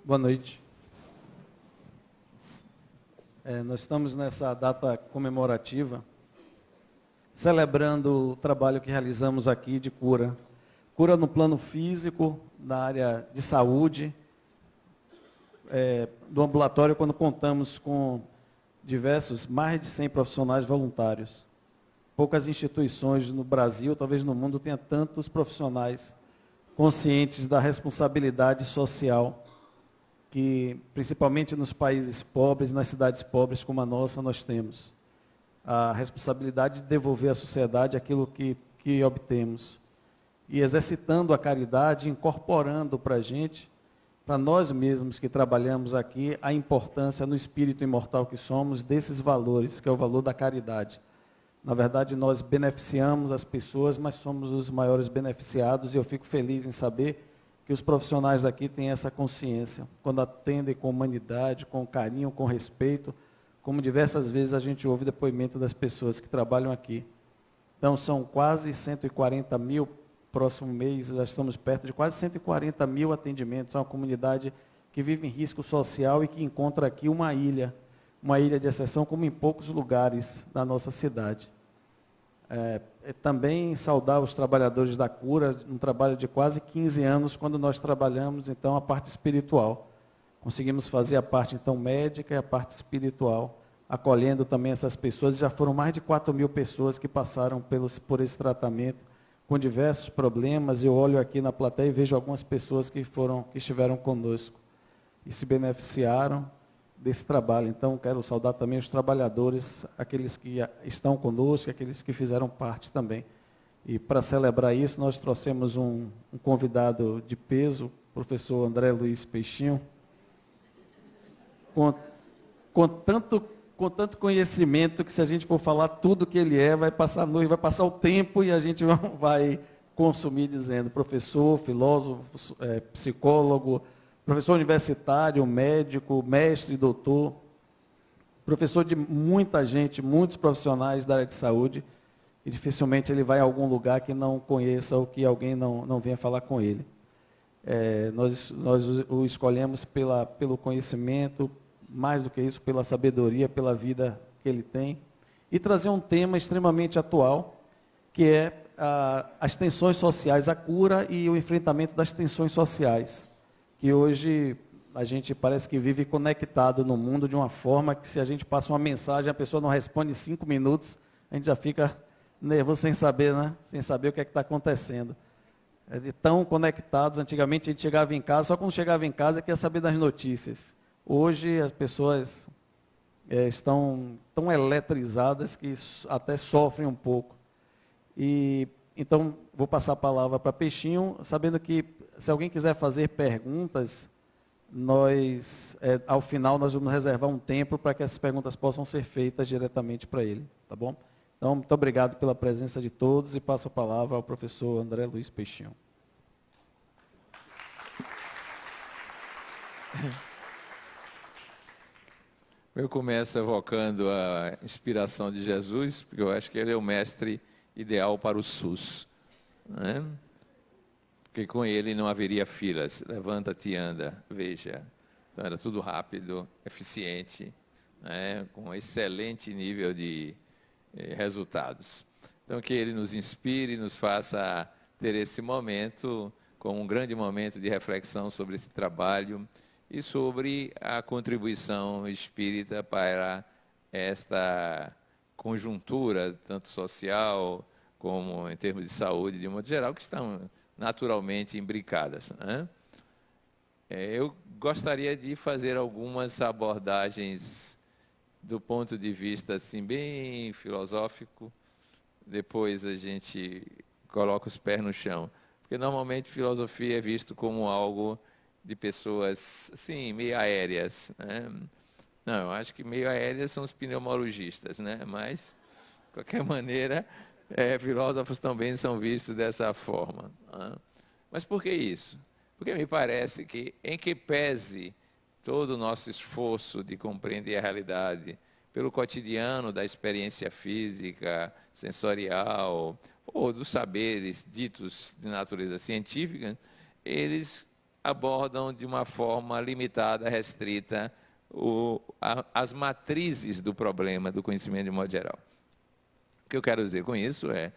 Boa noite. Nós estamos nessa data comemorativa, celebrando o trabalho que realizamos aqui de cura. Cura no plano físico, na área de saúde, do ambulatório, quando contamos com mais de 100 profissionais voluntários. Poucas instituições no Brasil, talvez no mundo, tenha tantos profissionais conscientes da responsabilidade social que, principalmente nos países pobres, nas cidades pobres como a nossa, nós temos. A responsabilidade de devolver à sociedade aquilo que obtemos. E exercitando a caridade, incorporando para a gente, para nós mesmos que trabalhamos aqui, a importância no espírito imortal que somos desses valores, que é o valor da caridade. Na verdade, nós beneficiamos as pessoas, mas somos os maiores beneficiados, e eu fico feliz em saber que os profissionais daqui têm essa consciência, quando atendem com humanidade, com carinho, com respeito, como diversas vezes a gente ouve depoimento das pessoas que trabalham aqui. Então, são quase 140 mil, próximo mês já estamos perto de quase 140 mil atendimentos. É uma comunidade que vive em risco social e que encontra aqui uma ilha de exceção, como em poucos lugares da nossa cidade. Também saudar os trabalhadores da cura, um trabalho de quase 15 anos, quando nós trabalhamos, então, a parte espiritual. Conseguimos fazer a parte, então, médica e a parte espiritual, acolhendo também essas pessoas. Já foram mais de 4 mil pessoas que passaram por esse tratamento, com diversos problemas. Eu olho aqui na plateia e vejo algumas pessoas que estiveram conosco e se beneficiaram desse trabalho. Então, quero saudar também os trabalhadores, aqueles que estão conosco, aqueles que fizeram parte também. E para celebrar isso, nós trouxemos um convidado de peso, o professor André Luiz Peixinho, com tanto conhecimento que, se a gente for falar tudo que ele vai passar a noite, vai passar o tempo e a gente não vai consumir dizendo. Professor, filósofo, psicólogo, professor universitário, médico, mestre, doutor, professor de muita gente, muitos profissionais da área de saúde, e dificilmente ele vai a algum lugar que não conheça ou que alguém não venha falar com ele. Nós o escolhemos pelo conhecimento, mais do que isso, pela sabedoria, pela vida que ele tem, e trazer um tema extremamente atual, que é as tensões sociais, a cura e o enfrentamento das tensões sociais. Que hoje a gente parece que vive conectado no mundo de uma forma que, se a gente passa uma mensagem, a pessoa não responde em 5 minutos, a gente já fica nervoso sem saber, né? Sem saber o que está acontecendo. De tão conectados, antigamente a gente chegava em casa, só quando chegava em casa queria saber das notícias. Hoje as pessoas estão tão eletrizadas que até sofrem um pouco. Então, vou passar a palavra para Peixinho, sabendo que, se alguém quiser fazer perguntas, ao final, nós vamos reservar um tempo para que essas perguntas possam ser feitas diretamente para ele, tá bom? Então, muito obrigado pela presença de todos e passo a palavra ao professor André Luiz Peixinho. Eu começo evocando a inspiração de Jesus, porque eu acho que ele é o mestre ideal para o SUS, né? Porque com ele não haveria filas. Levanta-te e anda, veja. Então era tudo rápido, eficiente, né? Com excelente nível de resultados. Então que ele nos inspire, nos faça ter esse momento como um grande momento de reflexão sobre esse trabalho e sobre a contribuição espírita para esta conjuntura, tanto social como em termos de saúde, de um modo geral, que estão naturalmente imbricadas, né? Eu gostaria de fazer algumas abordagens do ponto de vista assim, bem filosófico, depois a gente coloca os pés no chão, porque normalmente filosofia é visto como algo de pessoas assim, meio aéreas, né? Não, eu acho que meio aéreas são os pneumologistas, né? Mas, de qualquer maneira, filósofos também são vistos dessa forma, né? Mas por que isso? Porque me parece que, em que pese todo o nosso esforço de compreender a realidade pelo cotidiano da experiência física, sensorial, ou dos saberes ditos de natureza científica, eles abordam de uma forma limitada, restrita, as matrizes do problema do conhecimento de modo geral. O que eu quero dizer com isso é,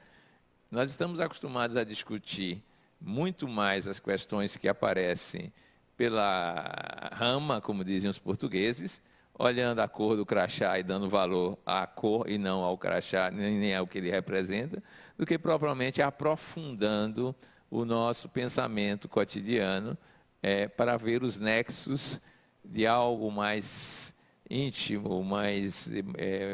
nós estamos acostumados a discutir muito mais as questões que aparecem pela rama, como dizem os portugueses, olhando a cor do crachá e dando valor à cor e não ao crachá, nem ao que ele representa, do que propriamente aprofundando o nosso pensamento cotidiano para ver os nexos de algo mais íntimo, mais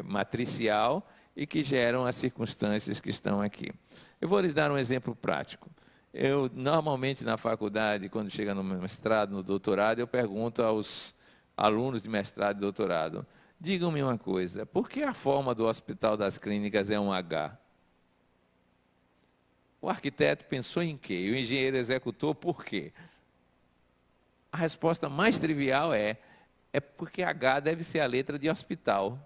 matricial e que geram as circunstâncias que estão aqui. Eu vou lhes dar um exemplo prático. Eu, normalmente, na faculdade, quando chega no mestrado, no doutorado, eu pergunto aos alunos de mestrado e doutorado, digam-me uma coisa, por que a forma do Hospital das Clínicas é um H? O arquiteto pensou em quê? E o engenheiro executou por quê? A resposta mais trivial é porque H deve ser a letra de hospital.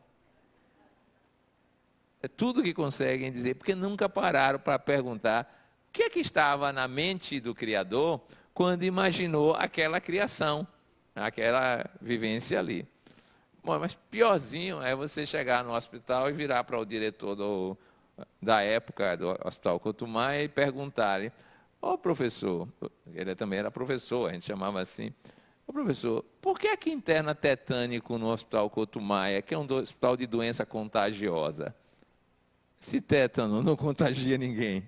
É tudo que conseguem dizer, porque nunca pararam para perguntar o que é que estava na mente do Criador quando imaginou aquela criação, aquela vivência ali. Bom, mas piorzinho é você chegar no hospital e virar para o diretor da época do Hospital Couto Maia e perguntar-lhe, professor, ele também era professor, a gente chamava assim, professor, por que é que interna tetânico no Hospital Couto Maia, que é um hospital de doença contagiosa? Se tétano não contagia ninguém.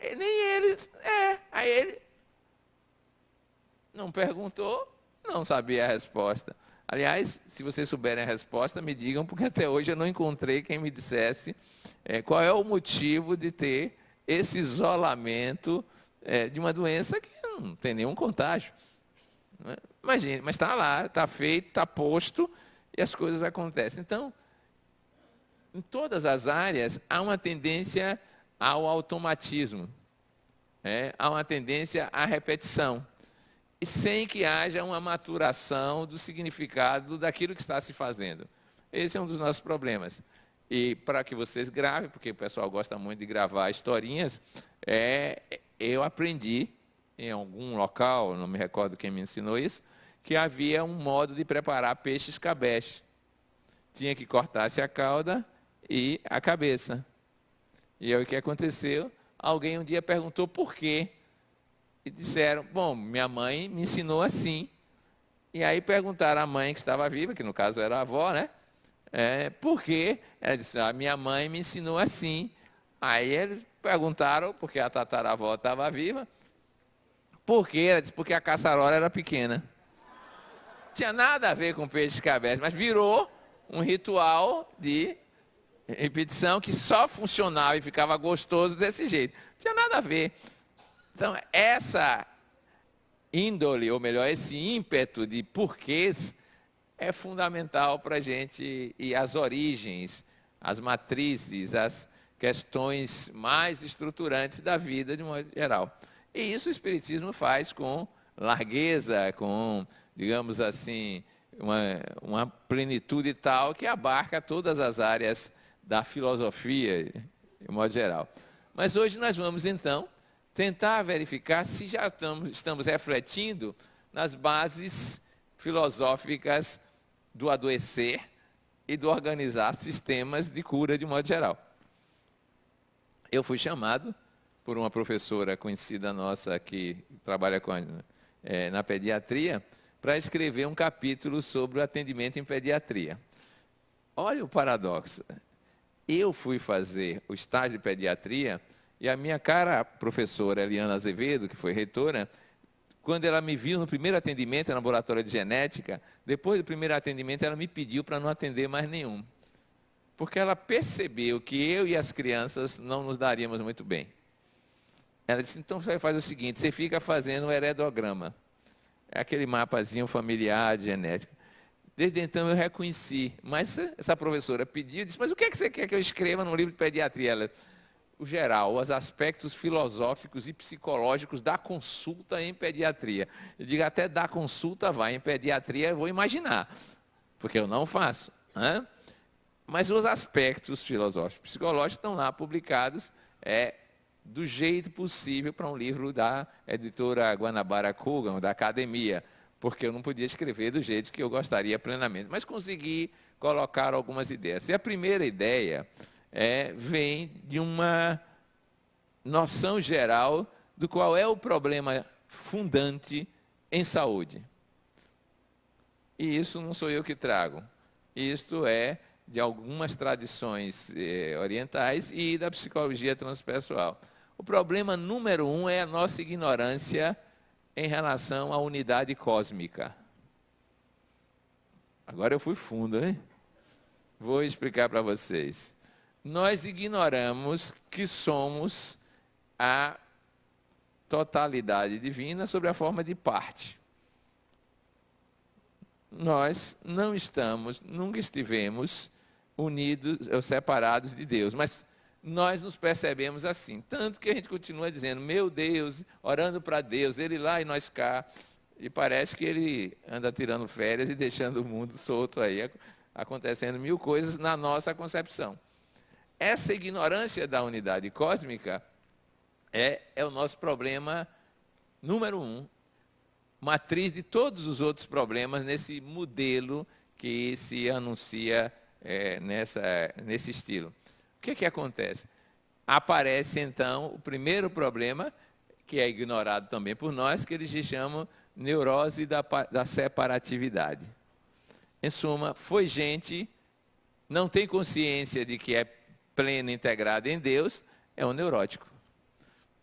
Nem eles, aí ele não perguntou, não sabia a resposta. Aliás, se vocês souberem a resposta, me digam, porque até hoje eu não encontrei quem me dissesse qual é o motivo de ter esse isolamento de uma doença que não tem nenhum contágio. Imagine, mas está lá, está feito, está posto e as coisas acontecem. Então, em todas as áreas, há uma tendência ao automatismo, há uma tendência à repetição, e sem que haja uma maturação do significado daquilo que está se fazendo. Esse é um dos nossos problemas. E para que vocês gravem, porque o pessoal gosta muito de gravar historinhas, eu aprendi em algum local, não me recordo quem me ensinou isso, que havia um modo de preparar peixe escabeche. Tinha que cortar-se a cauda e a cabeça. E aí o que aconteceu? Alguém um dia perguntou por quê. E disseram, bom, minha mãe me ensinou assim. E aí perguntaram à mãe que estava viva, que no caso era a avó, né? Por quê? Ela disse, minha mãe me ensinou assim. Aí eles perguntaram, porque a tataravó estava viva, por quê? Ela disse, porque a caçarola era pequena. Tinha nada a ver com peixe de cabeça, mas virou um ritual de repetição que só funcionava e ficava gostoso desse jeito. Não tinha nada a ver. Então, essa índole, ou melhor, esse ímpeto de porquês é fundamental para a gente ir às origens, às matrizes, às questões mais estruturantes da vida de modo geral. E isso o Espiritismo faz com largueza, com, digamos assim, uma plenitude tal que abarca todas as áreas da filosofia, de modo geral. Mas hoje nós vamos, então, tentar verificar se já estamos refletindo nas bases filosóficas do adoecer e do organizar sistemas de cura de modo geral. Eu fui chamado por uma professora conhecida nossa que trabalha na pediatria para escrever um capítulo sobre o atendimento em pediatria. Olha o paradoxo. Eu fui fazer o estágio de pediatria e a minha cara professora, Eliana Azevedo, que foi reitora, quando ela me viu no primeiro atendimento no laboratório de genética, depois do primeiro atendimento ela me pediu para não atender mais nenhum. Porque ela percebeu que eu e as crianças não nos daríamos muito bem. Ela disse, então você faz o seguinte, você fica fazendo um heredograma. É aquele mapazinho familiar de genética. Desde então eu reconheci, mas essa professora pediu, disse, mas o que é que você quer que eu escreva no livro de pediatria? Ela, o geral, os aspectos filosóficos e psicológicos da consulta em pediatria. Eu digo, até da consulta vai, em pediatria eu vou imaginar, porque eu não faço. Mas os aspectos filosóficos e psicológicos estão lá publicados, do jeito possível para um livro da editora Guanabara Coogan, da academia, porque eu não podia escrever do jeito que eu gostaria plenamente, mas consegui colocar algumas ideias. E a primeira ideia vem de uma noção geral do qual é o problema fundante em saúde. E isso não sou eu que trago. Isto é de algumas tradições orientais e da psicologia transpessoal. O problema número 1 é a nossa ignorância em relação à unidade cósmica. Agora eu fui fundo, hein? Vou explicar para vocês. Nós ignoramos que somos a totalidade divina sob a forma de parte. Nós não estamos, nunca estivemos unidos ou separados de Deus, mas nós nos percebemos assim. Tanto que a gente continua dizendo, meu Deus, orando para Deus, Ele lá e nós cá. E parece que Ele anda tirando férias e deixando o mundo solto aí, acontecendo mil coisas na nossa concepção. Essa ignorância da unidade cósmica é o nosso problema número 1, matriz de todos os outros problemas nesse modelo que se anuncia nesse estilo. O que acontece? Aparece, então, o primeiro problema, que é ignorado também por nós, que eles chamam neurose da separatividade. Em suma, foi gente, não tem consciência de que é pleno integrado em Deus, é um neurótico.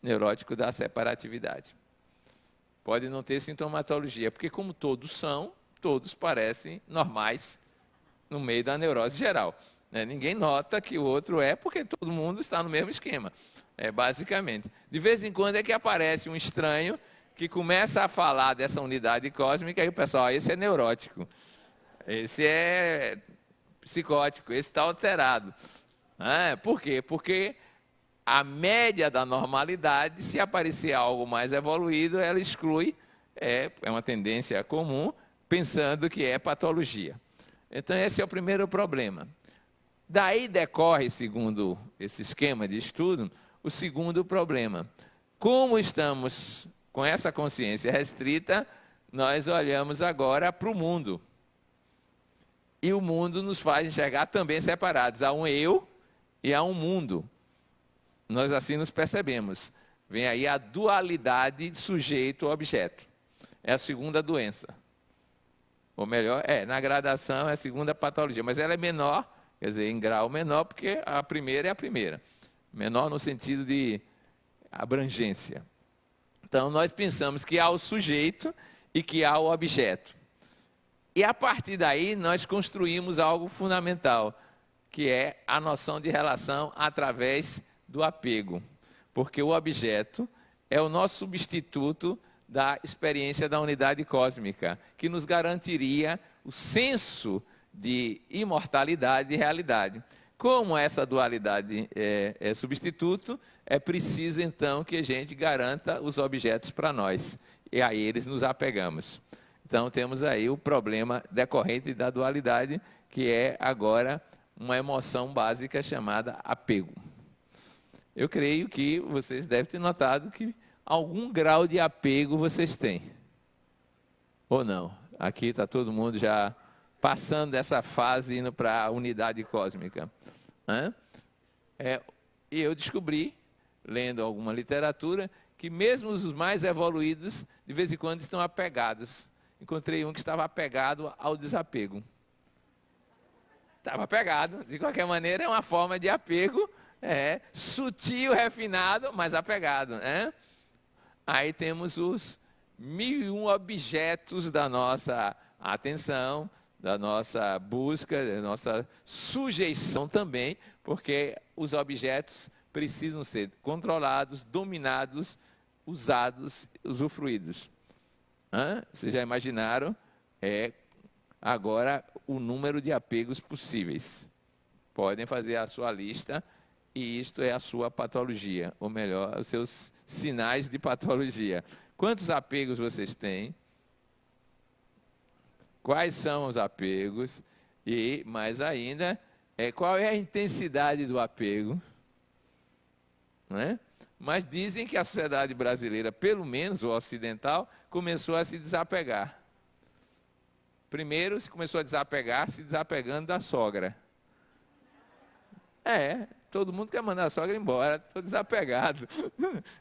Neurótico da separatividade. Pode não ter sintomatologia, porque como todos são, todos parecem normais no meio da neurose geral. Ninguém nota que o outro porque todo mundo está no mesmo esquema, basicamente. De vez em quando é que aparece um estranho que começa a falar dessa unidade cósmica e o pessoal, esse é neurótico, esse é psicótico, esse está alterado. Por quê? Porque a média da normalidade, se aparecer algo mais evoluído, ela exclui, é uma tendência comum, pensando que é patologia. Então, esse é o primeiro problema. Daí decorre, segundo esse esquema de estudo, o segundo problema. Como estamos com essa consciência restrita, nós olhamos agora para o mundo. E o mundo nos faz enxergar também separados. Há um eu e há um mundo. Nós assim nos percebemos. Vem aí a dualidade de sujeito-objeto. É a segunda doença. Ou melhor, na gradação é a segunda patologia. Mas ela é menor, quer dizer, em grau menor, porque a primeira é a primeira. Menor no sentido de abrangência. Então, nós pensamos que há o sujeito e que há o objeto. E a partir daí, nós construímos algo fundamental, que é a noção de relação através do apego, porque o objeto é o nosso substituto da experiência da unidade cósmica, que nos garantiria o senso de imortalidade e realidade. Como essa dualidade é substituto, é preciso então que a gente garanta os objetos para nós, e a eles nos apegamos. Então temos aí o problema decorrente da dualidade, que é agora uma emoção básica chamada apego. Eu creio que vocês devem ter notado que algum grau de apego vocês têm. Ou não? Aqui está todo mundo já passando dessa fase, indo para a unidade cósmica. E eu descobri, lendo alguma literatura, que mesmo os mais evoluídos, de vez em quando, estão apegados. Encontrei um que estava apegado ao desapego. Estava apegado, de qualquer maneira, é uma forma de apego, sutil, refinado, mas apegado. Aí temos os 1001 objetos da nossa atenção, da nossa busca, da nossa sujeição também, porque os objetos precisam ser controlados, dominados, usados, usufruídos. Vocês já imaginaram agora o número de apegos possíveis. Podem fazer a sua lista e isto é a sua patologia, ou melhor, os seus sinais de patologia. Quantos apegos vocês têm? Quais são os apegos? E, mais ainda, qual é a intensidade do apego? Mas dizem que a sociedade brasileira, pelo menos o ocidental, começou a se desapegar. Primeiro se começou a desapegar, se desapegando da sogra. Todo mundo quer mandar a sogra embora, estou desapegado.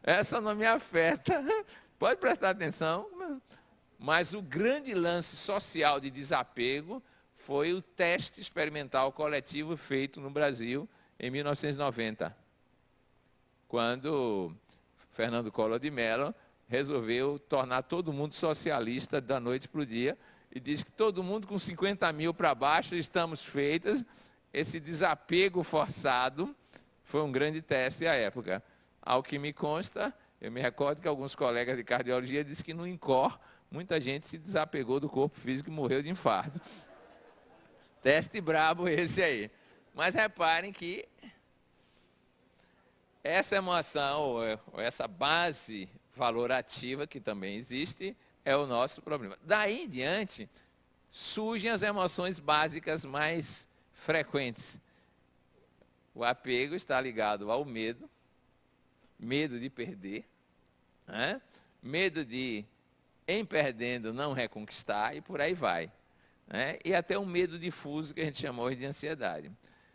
Essa não me afeta. Pode prestar atenção. Mas o grande lance social de desapego foi o teste experimental coletivo feito no Brasil em 1990. Quando Fernando Collor de Mello resolveu tornar todo mundo socialista da noite para o dia e disse que todo mundo com 50 mil para baixo estamos feitas. Esse desapego forçado foi um grande teste à época. Ao que me consta, eu me recordo que alguns colegas de cardiologia disseram que no INCOR muita gente se desapegou do corpo físico e morreu de infarto. Teste brabo esse aí. Mas reparem que essa emoção, ou essa base valorativa que também existe, é o nosso problema. Daí em diante, surgem as emoções básicas mais frequentes. O apego está ligado ao medo, medo de perder, né? Medo de, em perdendo, não reconquistar, e por aí vai. Né? E até um medo difuso que a gente chamou de ansiedade.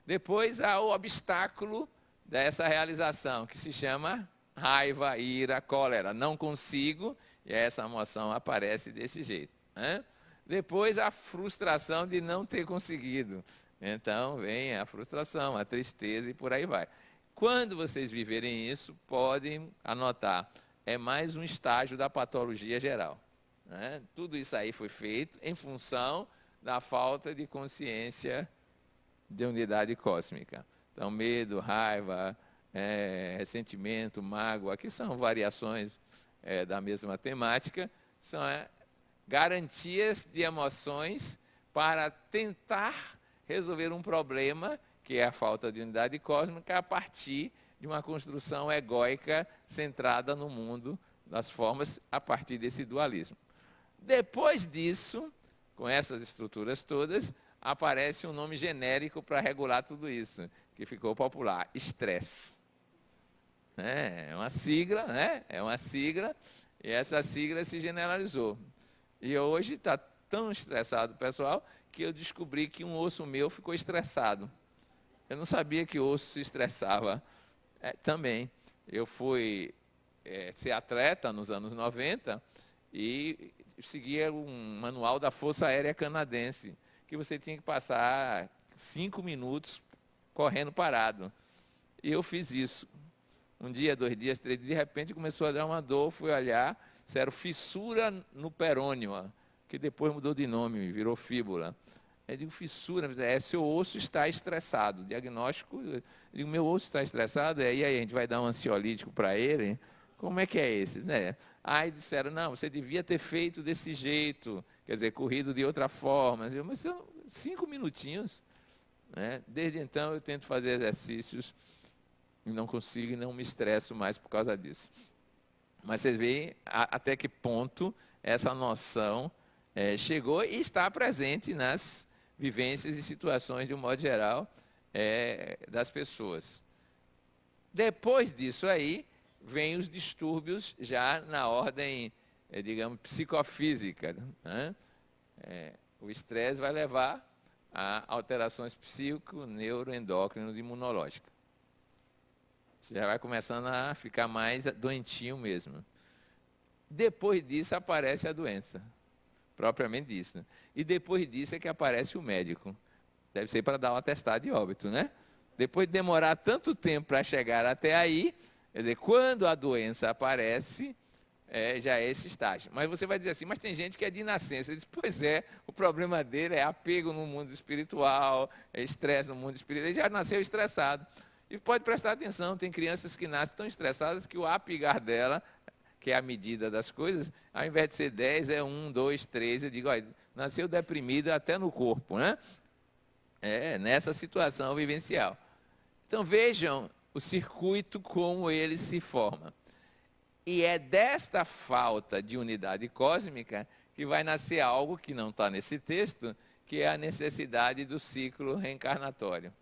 Depois há o obstáculo dessa realização, que se chama raiva, ira, cólera. Não consigo, e essa emoção aparece desse jeito. Né? Depois a frustração de não ter conseguido. Então vem a frustração, a tristeza e por aí vai. Quando vocês viverem isso, podem anotar. É mais um estágio da patologia geral. Né? Tudo isso aí foi feito em função da falta de consciência de unidade cósmica. Então, medo, raiva, ressentimento, mágoa, que são variações da mesma temática, são garantias de emoções para tentar resolver um problema, que é a falta de unidade cósmica, a partir de uma construção egóica centrada no mundo das formas, a partir desse dualismo. Depois disso, com essas estruturas todas, aparece um nome genérico para regular tudo isso, que ficou popular: estresse. É uma sigla, né? É uma sigla, e essa sigla se generalizou. E hoje está tão estressado o pessoal, que eu descobri que um osso meu ficou estressado. Eu não sabia que o osso se estressava também. Eu fui ser atleta nos anos 90 e seguia um manual da Força Aérea Canadense, que você tinha que passar 5 minutos correndo parado. E eu fiz isso. Um dia, 2 dias, 3 dias, de repente começou a dar uma dor, fui olhar, isso era fissura no perônio, que depois mudou de nome, virou fíbula. Eu digo, fissura, seu osso está estressado. Diagnóstico, eu digo, meu osso está estressado, e aí a gente vai dar um ansiolítico para ele. Como é que é esse? Né? Aí disseram, não, você devia ter feito desse jeito, quer dizer, corrido de outra forma. Eu, mas são 5 minutinhos. Né? Desde então eu tento fazer exercícios e não consigo e não me estresso mais por causa disso. Mas vocês veem até que ponto essa noção chegou e está presente nas vivências e situações, de um modo geral, das pessoas. Depois disso aí, vem os distúrbios já na ordem, digamos, psicofísica. Né? O estresse vai levar a alterações psíquico, neuroendócrino e imunológicas. Você já vai começando a ficar mais doentinho mesmo. Depois disso aparece a doença, propriamente disso. Né? E depois disso é que aparece o médico. Deve ser para dar um atestado de óbito, né? Depois de demorar tanto tempo para chegar até aí, quer dizer, quando a doença aparece, já é esse estágio. Mas você vai dizer assim, mas tem gente que é de nascença. Diz, pois o problema dele é apego no mundo espiritual, é estresse no mundo espiritual. Ele já nasceu estressado. E pode prestar atenção, tem crianças que nascem tão estressadas que o apigar dela, que é a medida das coisas, ao invés de ser 10, é 1, 2, 3. Eu digo, olha, nasceu deprimida até no corpo, né? Nessa situação vivencial. Então vejam o circuito como ele se forma. E é desta falta de unidade cósmica que vai nascer algo que não está nesse texto, que é a necessidade do ciclo reencarnatório.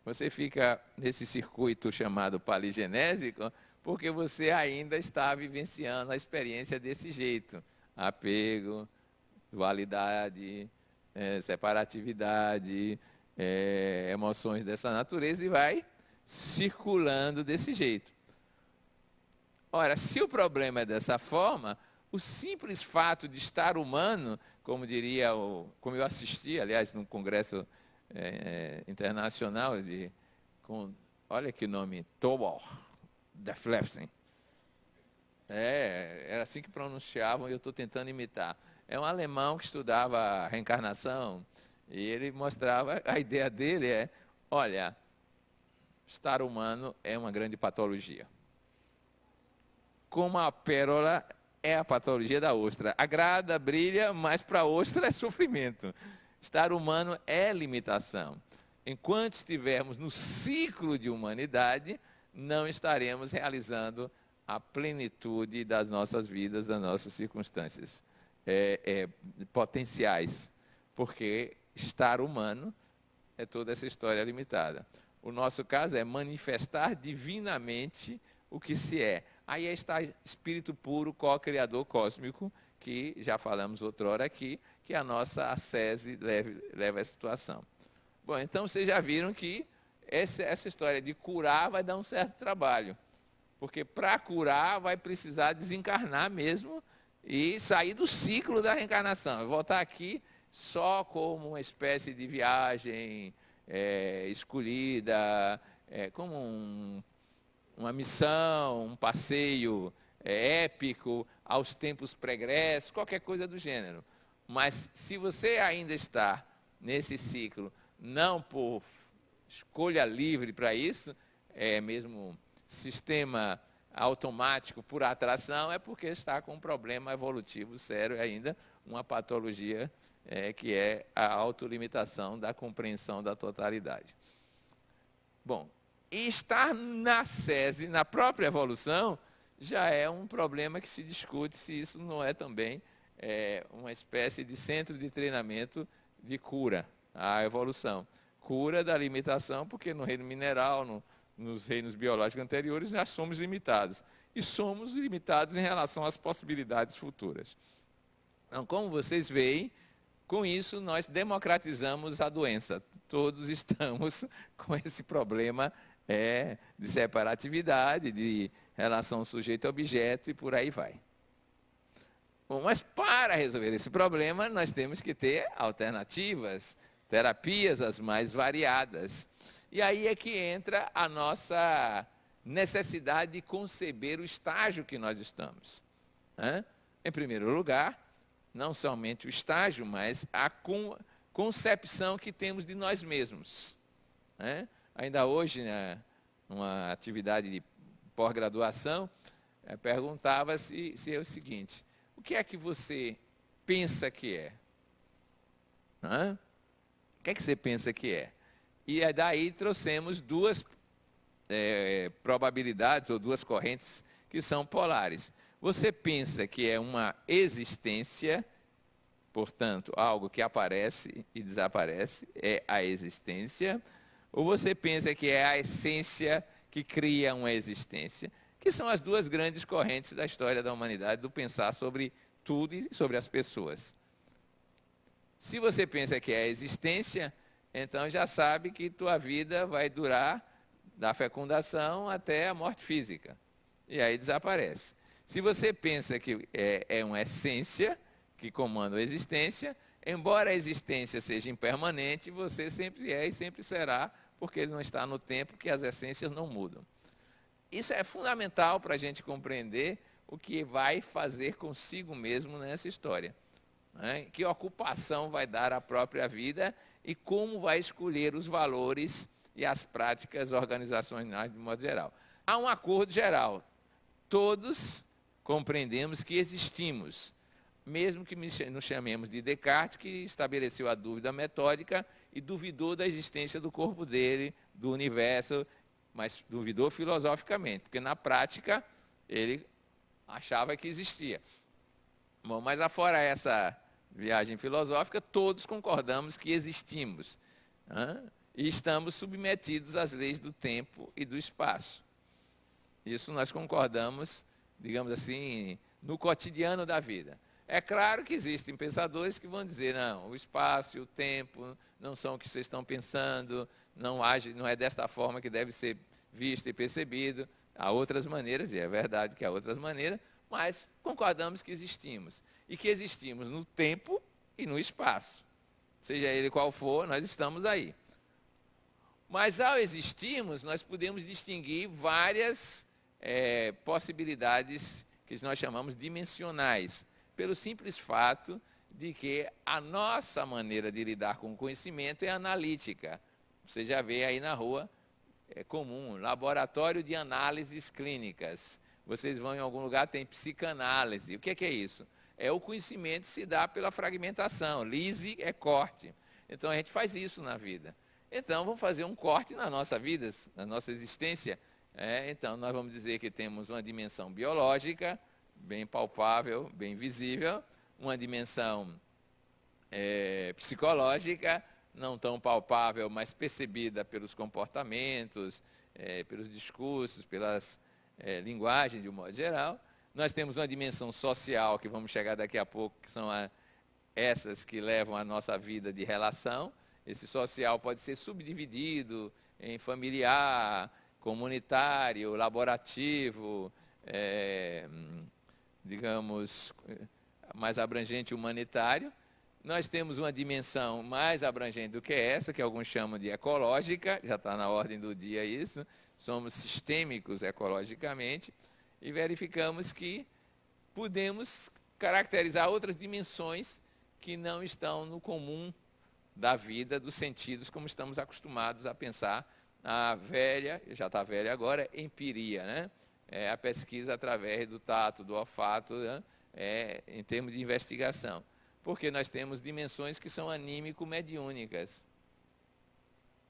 Você fica nesse circuito chamado paligenésico porque você ainda está vivenciando a experiência desse jeito. Apego, dualidade, separatividade, emoções dessa natureza, e vai circulando desse jeito. Ora, se o problema é dessa forma, o simples fato de estar humano, como como eu assisti, aliás, num congresso internacional, olha que nome, Thor Deflefsen. Era assim que pronunciavam e eu estou tentando imitar. É um alemão que estudava reencarnação e ele mostrava, a ideia dele olha, estar humano é uma grande patologia. Como a pérola é a patologia da ostra. Agrada, brilha, mas para a ostra é sofrimento. Estar humano é limitação. Enquanto estivermos no ciclo de humanidade, não estaremos realizando a plenitude das nossas vidas, das nossas circunstâncias potenciais. Porque estar humano é toda essa história limitada. O nosso caso é manifestar divinamente o que se é. Aí está espírito puro, co-criador cósmico, que já falamos outrora aqui, que a nossa ascese leva à situação. Bom, então vocês já viram que essa história de curar vai dar um certo trabalho. Porque para curar vai precisar desencarnar mesmo e sair do ciclo da reencarnação. Voltar aqui só como uma espécie de viagem escolhida, como uma missão, um passeio épico aos tempos pregressos, qualquer coisa do gênero. Mas se você ainda está nesse ciclo, não por escolha livre para isso, mesmo sistema automático por atração, é porque está com um problema evolutivo sério ainda, uma patologia que é a autolimitação da compreensão da totalidade. Bom, e estar na SESI, na própria evolução, já é um problema que se discute se isso não é também uma espécie de centro de treinamento de cura à evolução. Cura da limitação, porque no reino mineral, nos reinos biológicos anteriores, nós somos limitados. E somos limitados em relação às possibilidades futuras. Então, como vocês veem, com isso nós democratizamos a doença. Todos estamos com esse problema de separatividade, de relação sujeito-objeto e por aí vai. Bom, mas para resolver esse problema, nós temos que ter alternativas, terapias as mais variadas. E aí é que entra a nossa necessidade de conceber o estágio que nós estamos. Em primeiro lugar, não somente o estágio, mas a concepção que temos de nós mesmos. Ainda hoje, numa atividade de pós-graduação, perguntava-se é o seguinte: o que é que você pensa que é? O que é que você pensa que é? E daí trouxemos duas probabilidades, ou duas correntes, que são polares. Você pensa que é uma existência, portanto, algo que aparece e desaparece, é a existência, ou você pensa que é a essência que cria uma existência, que são as duas grandes correntes da história da humanidade, do pensar sobre tudo e sobre as pessoas. Se você pensa que é a existência, então já sabe que tua vida vai durar da fecundação até a morte física. E aí desaparece. Se você pensa que é uma essência que comanda a existência, embora a existência seja impermanente, você sempre é e sempre será, porque ele não está no tempo, que as essências não mudam. Isso é fundamental para a gente compreender o que vai fazer consigo mesmo nessa história. Que ocupação vai dar à própria vida e como vai escolher os valores e as práticas organizacionais de modo geral. Há um acordo geral. Todos compreendemos que existimos, mesmo que nos chamemos de Descartes, que estabeleceu a dúvida metódica e duvidou da existência do corpo dele, do universo, mas duvidou filosoficamente, porque na prática ele achava que existia. Bom, mas afora essa viagem filosófica, todos concordamos que existimos. e estamos submetidos às leis do tempo e do espaço. Isso nós concordamos, digamos assim, no cotidiano da vida. É claro que existem pensadores que vão dizer, não, o espaço e o tempo não são o que vocês estão pensando, não é desta forma que deve ser visto e percebido. Há outras maneiras, e é verdade que há outras maneiras, mas concordamos que existimos. E que existimos no tempo e no espaço. Seja ele qual for, nós estamos aí. Mas ao existirmos, nós podemos distinguir várias possibilidades que nós chamamos dimensionais, pelo simples fato de que a nossa maneira de lidar com o conhecimento é analítica. Você já vê aí na rua, é comum, laboratório de análises clínicas. Vocês vão em algum lugar, tem psicanálise. O que é isso? É o conhecimento que se dá pela fragmentação. Lise é corte. Então a gente faz isso na vida. Então vamos fazer um corte na nossa vida, na nossa existência. Então nós vamos dizer que temos uma dimensão biológica, bem palpável, bem visível, uma dimensão psicológica, não tão palpável, mas percebida pelos comportamentos, pelos discursos, pelas linguagens de um modo geral. Nós temos uma dimensão social, que vamos chegar daqui a pouco, que são essas que levam a nossa vida de relação. Esse social pode ser subdividido em familiar, comunitário, laborativo, digamos, mais abrangente, humanitário. Nós temos uma dimensão mais abrangente do que essa, que alguns chamam de ecológica, já está na ordem do dia isso, somos sistêmicos ecologicamente, e verificamos que podemos caracterizar outras dimensões que não estão no comum da vida, dos sentidos, como estamos acostumados a pensar a velha, já está velha agora, empiria, né? A pesquisa através do tato, do olfato, né? Em termos de investigação. Porque nós temos dimensões que são anímico-mediúnicas.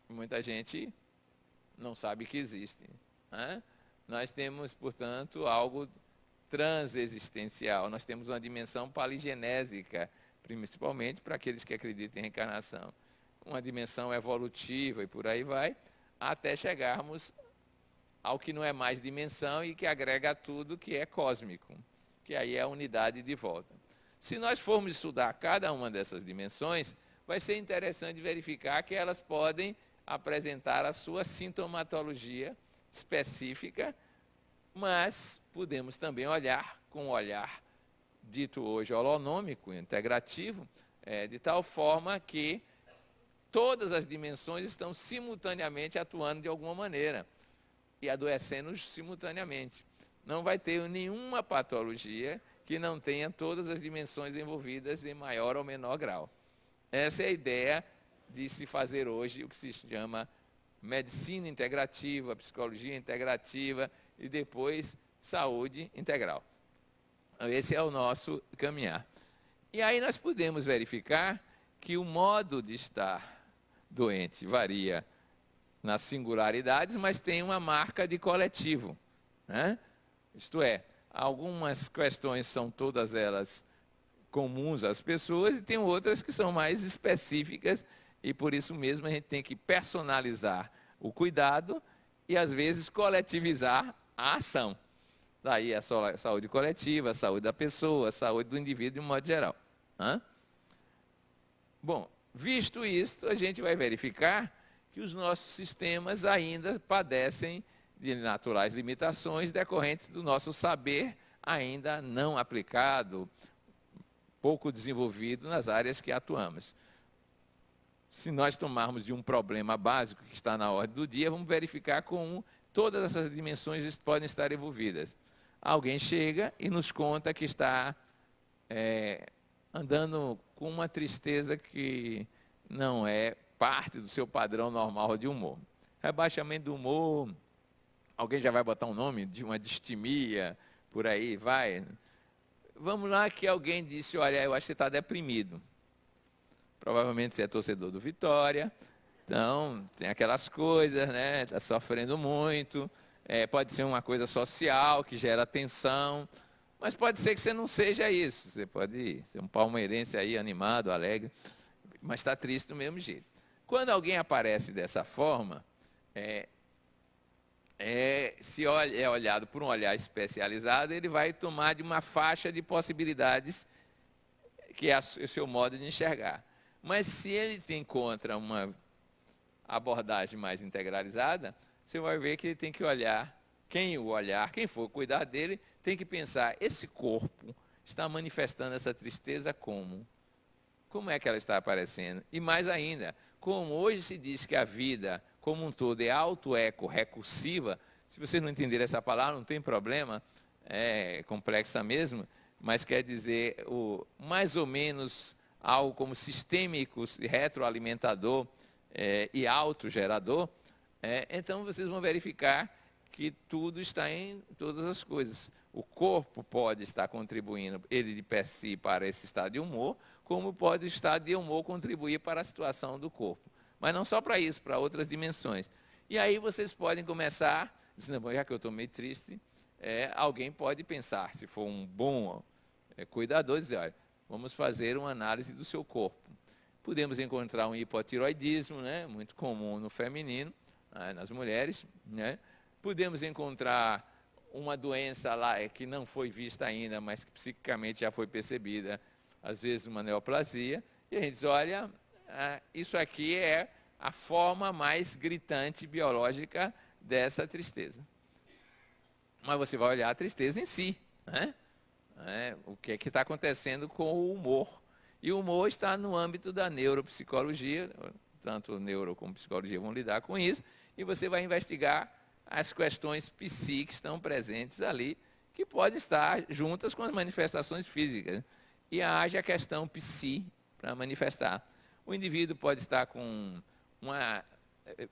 Muita gente não sabe que existem. Né? Nós temos, portanto, algo transexistencial. Nós temos uma dimensão paligenésica, principalmente para aqueles que acreditam em reencarnação. Uma dimensão evolutiva e por aí vai, até chegarmos ao que não é mais dimensão e que agrega tudo, que é cósmico, que aí é a unidade de volta. Se nós formos estudar cada uma dessas dimensões, vai ser interessante verificar que elas podem apresentar a sua sintomatologia específica, mas podemos também olhar com o olhar dito hoje holonômico, integrativo, de tal forma que todas as dimensões estão simultaneamente atuando de alguma maneira e adoecendo simultaneamente. Não vai ter nenhuma patologia que não tenha todas as dimensões envolvidas em maior ou menor grau. Essa é a ideia de se fazer hoje o que se chama medicina integrativa, psicologia integrativa e depois saúde integral. Esse é o nosso caminhar. E aí nós podemos verificar que o modo de estar doente varia nas singularidades, mas tem uma marca de coletivo, né? Isto é, algumas questões são todas elas comuns às pessoas e tem outras que são mais específicas e por isso mesmo a gente tem que personalizar o cuidado e às vezes coletivizar a ação. Daí a saúde coletiva, a saúde da pessoa, a saúde do indivíduo de um modo geral. Bom, visto isto, a gente vai verificar que os nossos sistemas ainda padecem de naturais limitações decorrentes do nosso saber ainda não aplicado, pouco desenvolvido nas áreas que atuamos. Se nós tomarmos de um problema básico que está na ordem do dia, vamos verificar como todas essas dimensões podem estar envolvidas. Alguém chega e nos conta que está andando com uma tristeza que não é parte do seu padrão normal de humor. Rebaixamento do humor, alguém já vai botar um nome de uma distimia, por aí vai. Vamos lá que alguém disse, olha, eu acho que você está deprimido. Provavelmente você é torcedor do Vitória, então tem aquelas coisas, né? Está sofrendo muito, pode ser uma coisa social que gera tensão, mas pode ser que você não seja isso. Você pode ser um palmeirense aí animado, alegre, mas está triste do mesmo jeito. Quando alguém aparece dessa forma, se é olhado por um olhar especializado, ele vai tomar de uma faixa de possibilidades que é o seu modo de enxergar. Mas se ele encontra uma abordagem mais integralizada, você vai ver que ele tem que olhar, quem for cuidar dele, tem que pensar, esse corpo está manifestando essa tristeza como? Como é que ela está aparecendo? E mais ainda, como hoje se diz que a vida como um todo é auto-eco-recursiva, se vocês não entenderem essa palavra, não tem problema, é complexa mesmo, mas quer dizer mais ou menos algo como sistêmico, retroalimentador e autogerador, então vocês vão verificar que tudo está em todas as coisas. O corpo pode estar contribuindo, ele de per si, para esse estado de humor, como pode o estado de humor contribuir para a situação do corpo. Mas não só para isso, para outras dimensões. E aí vocês podem começar, dizendo, já que eu estou meio triste, alguém pode pensar, se for um bom cuidador, dizer, olha, vamos fazer uma análise do seu corpo. Podemos encontrar um hipotiroidismo, né, muito comum no feminino, nas mulheres, né? Podemos encontrar uma doença lá que não foi vista ainda, mas que psiquicamente já foi percebida, às vezes uma neoplasia, e a gente diz, olha, isso aqui é a forma mais gritante biológica dessa tristeza. Mas você vai olhar a tristeza em si, né? O que é que está acontecendo com o humor. E o humor está no âmbito da neuropsicologia, tanto neuro como psicologia vão lidar com isso, e você vai investigar as questões psi que estão presentes ali, que podem estar juntas com as manifestações físicas. E haja a questão psi para manifestar. O indivíduo pode estar com uma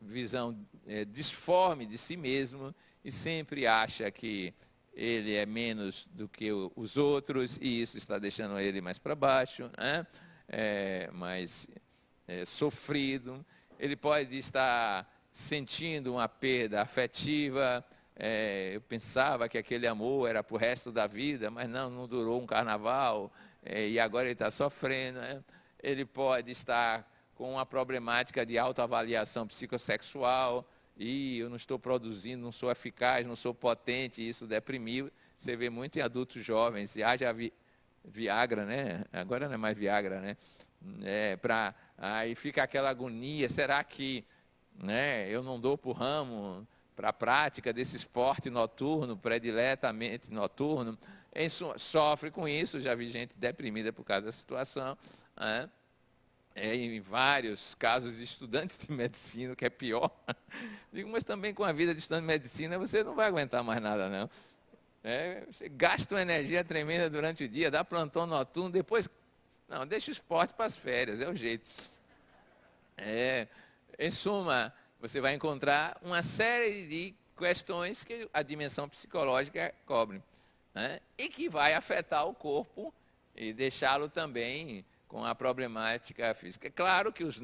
visão disforme de si mesmo e sempre acha que ele é menos do que os outros e isso está deixando ele mais para baixo, né? Mais sofrido. Ele pode estar sentindo uma perda afetiva. Eu pensava que aquele amor era para o resto da vida, mas não durou um carnaval e agora ele está sofrendo, né? Ele pode estar com uma problemática de autoavaliação psicossexual, e eu não estou produzindo, não sou eficaz, não sou potente, isso deprimiu. Você vê muito em adultos jovens, e haja Viagra, né? Agora não é mais Viagra, né? Aí fica aquela agonia, será que eu não dou por ramo para a prática desse esporte noturno, prediletamente noturno? Sofre com isso, já vi gente deprimida por causa da situação, né? Em vários casos de estudantes de medicina, que é pior. Digo, mas também com a vida de estudante de medicina, você não vai aguentar mais nada, não. Você gasta uma energia tremenda durante o dia, dá plantão noturno, depois... Não, deixa o esporte para as férias, é o jeito. Em suma, você vai encontrar uma série de questões que a dimensão psicológica cobre, né? E que vai afetar o corpo e deixá-lo também com a problemática física. É claro que os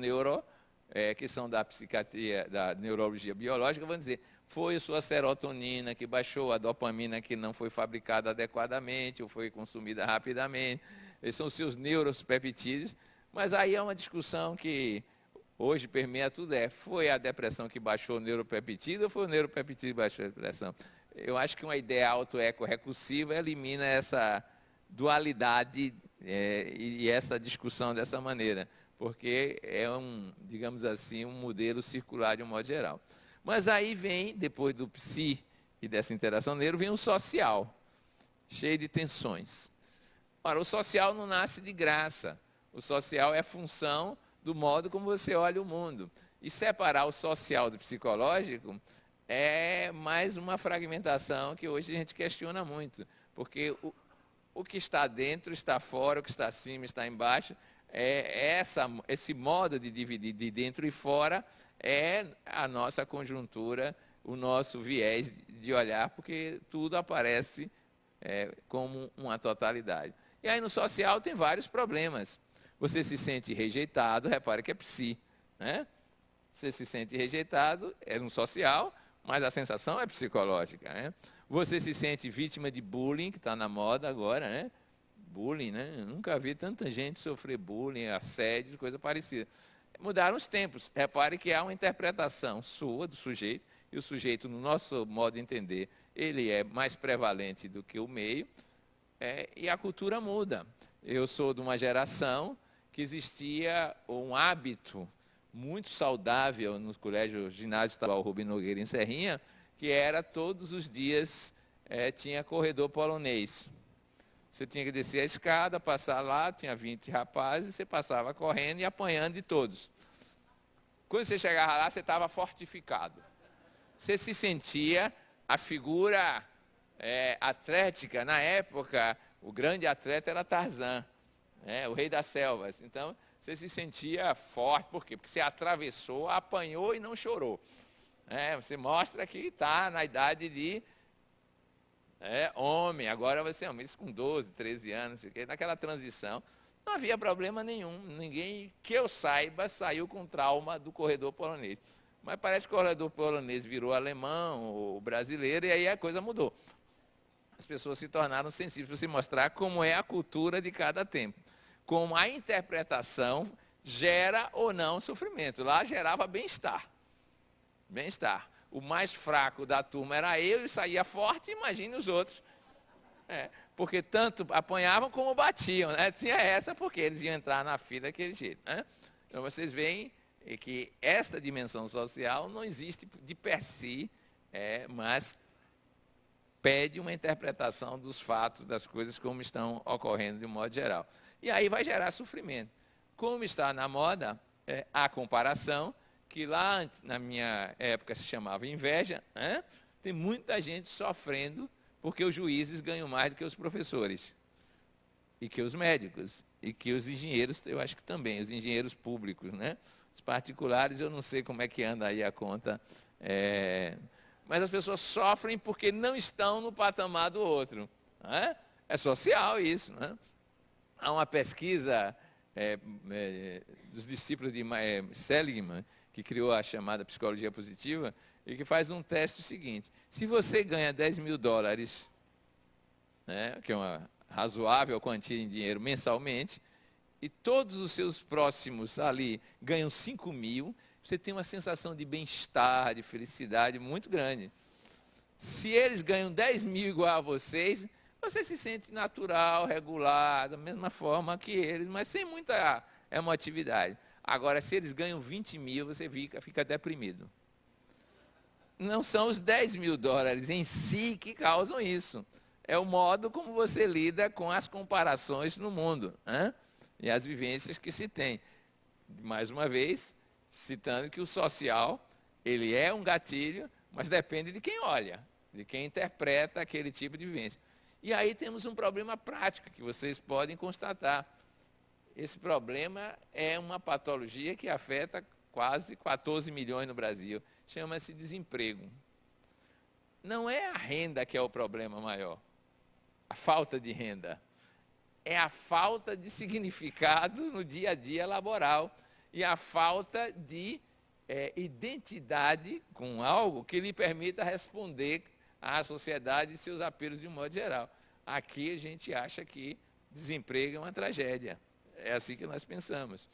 que são da psiquiatria, da neurologia biológica, vão dizer, foi a sua serotonina que baixou, a dopamina que não foi fabricada adequadamente, ou foi consumida rapidamente, esses são os seus neuropeptídeos, mas aí é uma discussão que hoje permeia tudo, foi a depressão que baixou o neuropeptídeo, ou foi o neuropeptídeo que baixou a depressão? Eu acho que uma ideia auto-eco-recursiva elimina essa dualidade e essa discussão dessa maneira, porque é digamos assim, um modelo circular de um modo geral. Mas aí vem, depois do psi e dessa interação neuro, vem o social, cheio de tensões. Ora, o social não nasce de graça, o social é função do modo como você olha o mundo. E separar o social do psicológico é mais uma fragmentação que hoje a gente questiona muito, porque o que está dentro está fora, o que está acima está embaixo. Esse modo de dividir de dentro e fora é a nossa conjuntura, o nosso viés de olhar, porque tudo aparece como uma totalidade. E aí no social tem vários problemas. Você se sente rejeitado, repare que é psi, né? Você se sente rejeitado, é no social, mas a sensação é psicológica, né? Você se sente vítima de bullying, que está na moda agora, né? Bullying, né? Eu nunca vi tanta gente sofrer bullying, assédio, coisa parecida. Mudaram os tempos. Repare que há uma interpretação sua, do sujeito, e o sujeito, no nosso modo de entender, ele é mais prevalente do que o meio, e a cultura muda. Eu sou de uma geração que existia um hábito muito saudável no colégio ginásio estadual Rubem Nogueira, em Serrinha, que era todos os dias tinha corredor polonês. Você tinha que descer a escada, passar lá, tinha 20 rapazes, você passava correndo e apanhando de todos. Quando você chegava lá, você estava fortificado. Você se sentia a figura atlética. Na época, o grande atleta era Tarzan, o rei das selvas. Então, você se sentia forte. Por quê? Porque você atravessou, apanhou e não chorou. Você mostra que está na idade de homem. Agora você é homem. Isso com 12, 13 anos. Naquela transição, não havia problema nenhum. Ninguém, que eu saiba, saiu com trauma do corredor polonês. Mas parece que o corredor polonês virou alemão ou brasileiro, e aí a coisa mudou. As pessoas se tornaram sensíveis para se mostrar como é a cultura de cada tempo. Como a interpretação gera ou não sofrimento. Lá gerava bem-estar. Bem-estar. O mais fraco da turma era eu e saía forte, imagine os outros. Porque tanto apanhavam como batiam. Tinha essa porque eles iam entrar na fila daquele jeito. Então vocês veem que esta dimensão social não existe de per si, mas pede uma interpretação dos fatos, das coisas como estão ocorrendo de um modo geral. E aí vai gerar sofrimento. Como está na moda, a comparação, que lá na minha época se chamava inveja, tem muita gente sofrendo porque os juízes ganham mais do que os professores, e que os médicos, e que os engenheiros, eu acho que também, os engenheiros públicos, Os particulares, eu não sei como é que anda aí a conta, mas as pessoas sofrem porque não estão no patamar do outro. É social isso. Há uma pesquisa dos discípulos de Seligman, que criou a chamada psicologia positiva, e que faz um teste seguinte: se você ganha 10 mil dólares, que é uma razoável quantia em dinheiro mensalmente, e todos os seus próximos ali ganham 5 mil, você tem uma sensação de bem-estar, de felicidade muito grande. Se eles ganham 10 mil igual a vocês, você se sente natural, regular, da mesma forma que eles, mas sem muita emotividade. Agora, se eles ganham 20 mil, você fica deprimido. Não são os 10 mil dólares em si que causam isso. É o modo como você lida com as comparações no mundo, e as vivências que se tem. Mais uma vez, citando que o social, ele é um gatilho, mas depende de quem olha, de quem interpreta aquele tipo de vivência. E aí temos um problema prático que vocês podem constatar. Esse problema é uma patologia que afeta quase 14 milhões no Brasil. Chama-se desemprego. Não é a renda que é o problema maior, a falta de renda. É a falta de significado no dia a dia laboral e a falta de identidade com algo que lhe permita responder à sociedade e seus apelos de um modo geral. Aqui a gente acha que desemprego é uma tragédia. É assim que nós pensamos.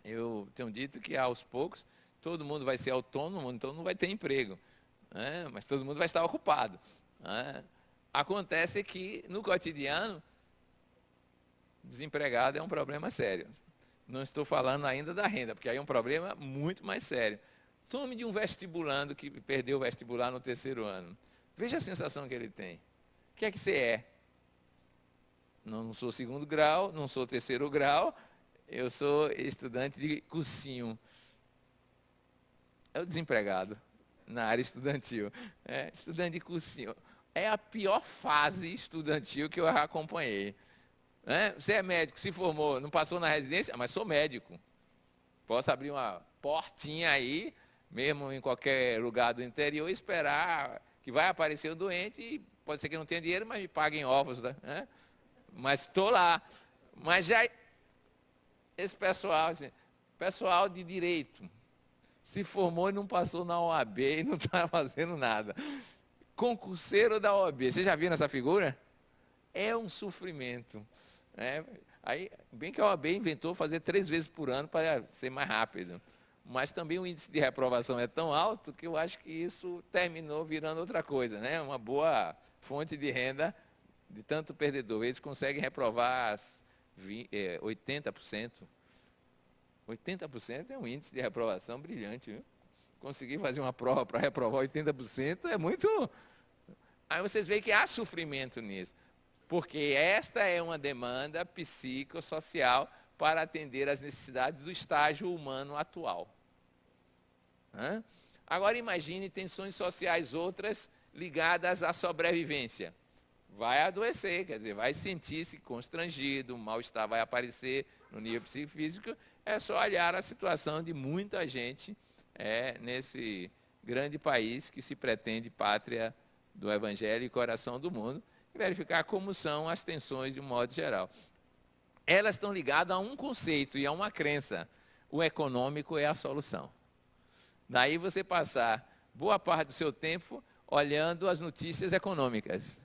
Eu tenho dito que aos poucos todo mundo vai ser autônomo, então não vai ter emprego, mas todo mundo vai estar ocupado. Acontece que no cotidiano, desempregado é um problema sério. Não estou falando ainda da renda, porque aí é um problema muito mais sério. Tome de um vestibulando que perdeu o vestibular no 3º ano. Veja a sensação que ele tem. O que é que você é? Não sou 2º grau, não sou 3º grau, eu sou estudante de cursinho. É o desempregado na área estudantil. Estudante de cursinho. É a pior fase estudantil que eu acompanhei. Você é médico, se formou, não passou na residência, mas sou médico. Posso abrir uma portinha aí, mesmo em qualquer lugar do interior, e esperar que vai aparecer o doente, e pode ser que não tenha dinheiro, mas me paguem ovos, mas estou lá. Mas já esse pessoal, assim, pessoal de direito, se formou e não passou na OAB e não está fazendo nada. Concurseiro da OAB, você já viu essa figura? É um sofrimento. Aí, bem que a OAB inventou fazer 3 vezes por ano para ser mais rápido. Mas também o índice de reprovação é tão alto que eu acho que isso terminou virando outra coisa, né? Uma boa fonte de renda de tanto perdedor. Eles conseguem reprovar 80%. 80% é um índice de reprovação brilhante, viu? Conseguir fazer uma prova para reprovar 80% é muito... Aí vocês veem que há sofrimento nisso. Porque esta é uma demanda psicossocial para atender às necessidades do estágio humano atual. Agora imagine tensões sociais outras ligadas à sobrevivência. Vai adoecer, quer dizer, vai sentir-se constrangido, o mal-estar vai aparecer no nível psicofísico. É só olhar a situação de muita gente nesse grande país que se pretende pátria do Evangelho e coração do mundo, e verificar como são as tensões de um modo geral. Elas estão ligadas a um conceito e a uma crença. O econômico é a solução. Daí você passar boa parte do seu tempo olhando as notícias econômicas.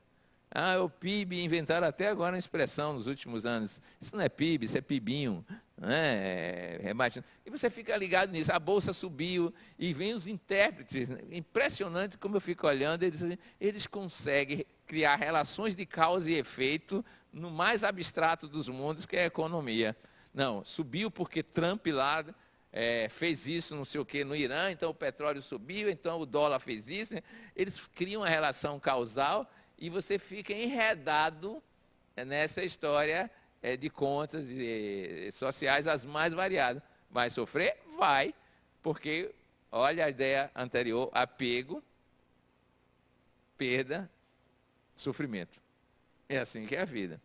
O PIB, inventaram até agora uma expressão nos últimos anos. Isso não é PIB, isso é PIBinho. E você fica ligado nisso. A bolsa subiu e vem os intérpretes. Impressionante como eu fico olhando. Eles conseguem criar relações de causa e efeito no mais abstrato dos mundos, que é a economia. Não, subiu porque Trump lá fez isso, não sei o que, no Irã, então o petróleo subiu, então o dólar fez isso. Né? Eles criam uma relação causal e você fica enredado nessa história de contas sociais as mais variadas. Vai sofrer? Vai, porque, olha a ideia anterior, apego, perda, sofrimento. É assim que é a vida.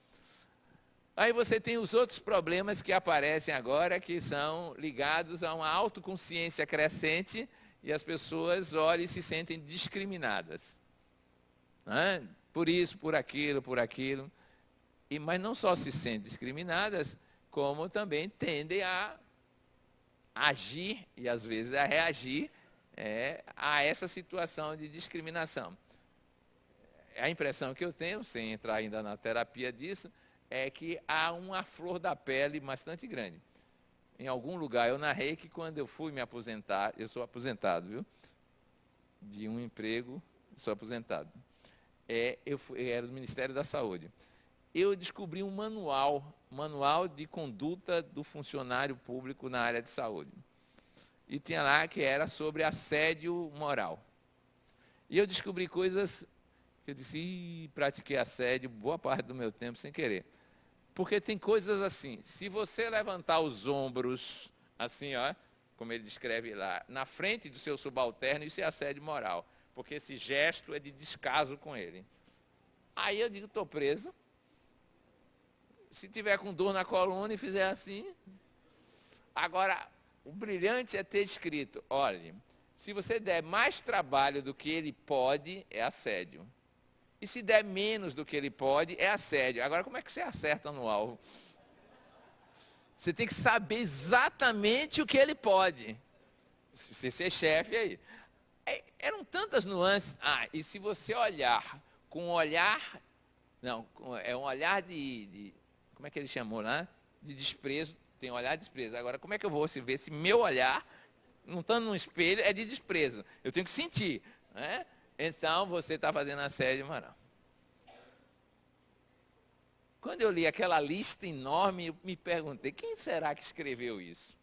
Aí você tem os outros problemas que aparecem agora, que são ligados a uma autoconsciência crescente e as pessoas olham e se sentem discriminadas. Por isso, por aquilo, por aquilo. Mas não só se sentem discriminadas, como também tendem a agir e às vezes a reagir a essa situação de discriminação. A impressão que eu tenho, sem entrar ainda na terapia disso, é que há uma flor da pele bastante grande. Em algum lugar eu narrei que quando eu fui me aposentar, eu sou aposentado, viu? De um emprego, sou aposentado. Eu era do Ministério da Saúde. Eu descobri um manual de conduta do funcionário público na área de saúde. E tinha lá que era sobre assédio moral. E eu descobri coisas que eu disse, pratiquei assédio boa parte do meu tempo sem querer. Porque tem coisas assim, se você levantar os ombros, assim, como ele descreve lá, na frente do seu subalterno, isso é assédio moral. Porque esse gesto é de descaso com ele. Aí eu digo, estou preso. Se tiver com dor na coluna e fizer assim. Agora, o brilhante é ter escrito, olhe, se você der mais trabalho do que ele pode, é assédio. E se der menos do que ele pode, é assédio. Agora, como é que você acerta no alvo? Você tem que saber exatamente o que ele pode. Se você ser chefe, aí. Eram tantas nuances. E se você olhar com um olhar... Não, é um olhar de como é que ele chamou lá? De desprezo. Tem um olhar de desprezo. Agora, como é que eu vou ver se meu olhar, não estando no espelho, é de desprezo? Eu tenho que sentir, né? Então, você está fazendo assédio moral. Quando eu li aquela lista enorme, eu me perguntei, quem será que escreveu isso?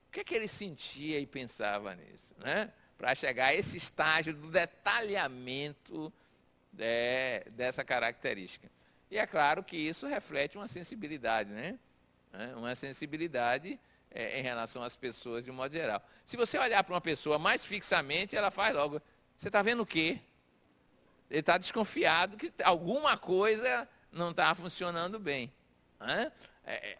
O que é que ele sentia e pensava nisso? Né? Para chegar a esse estágio do detalhamento dessa característica. E é claro que isso reflete uma sensibilidade, né? Uma sensibilidade em relação às pessoas de um modo geral. Se você olhar para uma pessoa mais fixamente, ela faz logo... Você está vendo o quê? Ele está desconfiado que alguma coisa não está funcionando bem.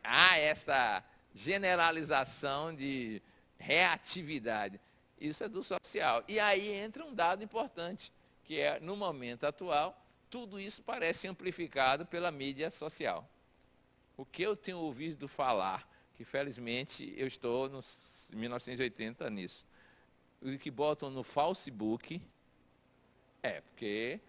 Há essa generalização de reatividade. Isso é do social. E aí entra um dado importante, que é, no momento atual, tudo isso parece amplificado pela mídia social. O que eu tenho ouvido falar, que felizmente eu estou em 1980 nisso, o que botam no Facebook, porque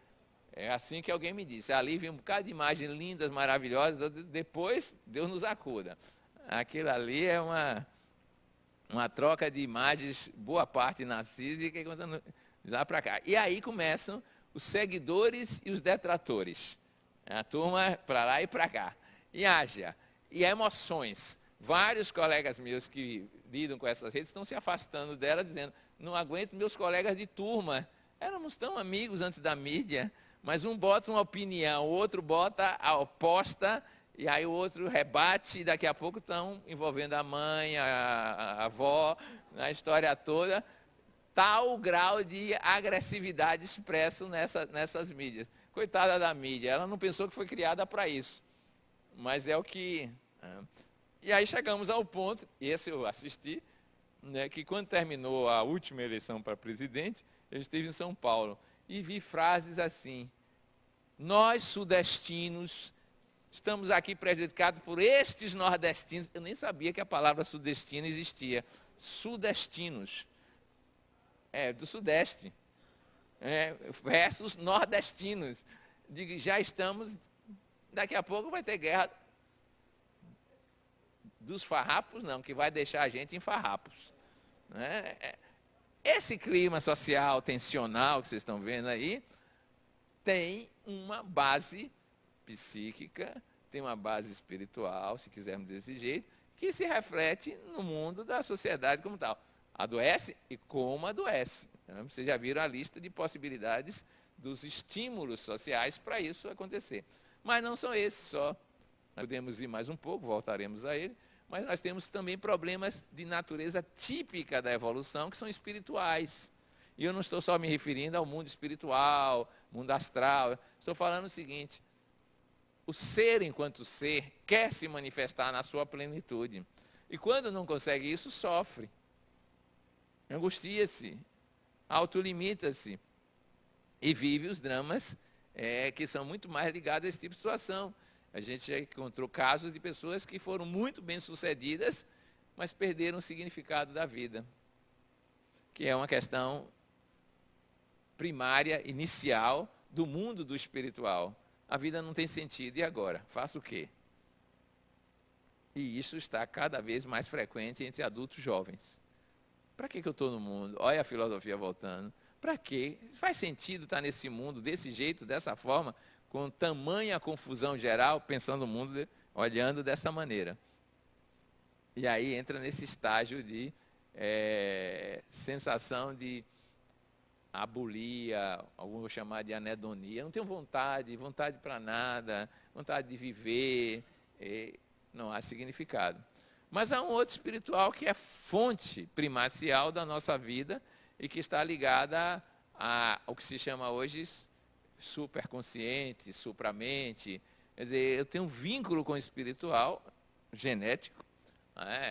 É assim que alguém me disse. Ali vi um bocado de imagens lindas, maravilhosas, depois Deus nos acuda. Aquilo ali é uma troca de imagens, boa parte narcísica, e contando de lá para cá. E aí começam os seguidores e os detratores. A turma para lá e para cá. E haja. E emoções. Vários colegas meus que lidam com essas redes estão se afastando dela, dizendo, não aguento meus colegas de turma. Éramos tão amigos antes da mídia, mas um bota uma opinião, o outro bota a oposta, e aí o outro rebate, e daqui a pouco estão envolvendo a mãe, a avó, na história toda. Tal grau de agressividade expresso nessas mídias. Coitada da mídia, ela não pensou que foi criada para isso. Mas é o que... E aí chegamos ao ponto, esse eu assisti, né, que quando terminou a última eleição para presidente, eu estive em São Paulo e vi frases assim, nós sudestinos estamos aqui prejudicados por estes nordestinos. Eu nem sabia que a palavra sudestino existia. Sudestinos. Do Sudeste. Versus nordestinos. Digo, já estamos, daqui a pouco vai ter guerra dos farrapos, não, que vai deixar a gente em farrapos. Esse clima social tensional que vocês estão vendo aí, tem uma base psíquica, tem uma base espiritual, se quisermos desse jeito, que se reflete no mundo da sociedade como tal. Adoece e como adoece. Vocês já viram a lista de possibilidades dos estímulos sociais para isso acontecer. Mas não são esses só. Nós podemos ir mais um pouco, voltaremos a ele, mas nós temos também problemas de natureza típica da evolução, que são espirituais. E eu não estou só me referindo ao mundo espiritual, mundo astral. Estou falando o seguinte, o ser enquanto ser quer se manifestar na sua plenitude. E quando não consegue isso, sofre. Angustia-se, autolimita-se e vive os dramas que são muito mais ligados a esse tipo de situação. A gente já encontrou casos de pessoas que foram muito bem-sucedidas, mas perderam o significado da vida, que é uma questão primária, inicial, do mundo do espiritual. A vida não tem sentido, e agora? Faço o quê? E isso está cada vez mais frequente entre adultos jovens. Para que eu estou no mundo? Olha a filosofia voltando. Para quê? Faz sentido estar nesse mundo desse jeito, dessa forma, com tamanha confusão geral, pensando o mundo, olhando dessa maneira. E aí entra nesse estágio de sensação de abulia, alguns vão chamar de anedonia. Eu não tenho vontade para nada, vontade de viver, não há significado. Mas há um outro espiritual que é fonte primacial da nossa vida e que está ligada ao que se chama hoje superconsciente, supramente. Quer dizer, eu tenho um vínculo com o espiritual, genético,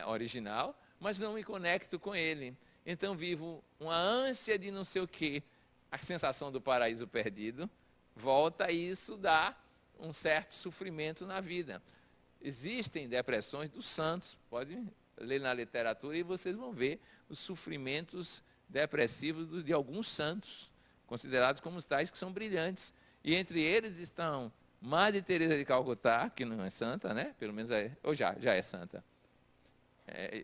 original, mas não me conecto com ele. Então vivo uma ânsia de não sei o quê, a sensação do paraíso perdido, volta e isso dá um certo sofrimento na vida. Existem depressões dos santos, podem ler na literatura e vocês vão ver os sofrimentos depressivos de alguns santos, considerados como tais que são brilhantes. E entre eles estão Madre Teresa de Calcutá, que não é santa, né? Pelo menos ou já é santa.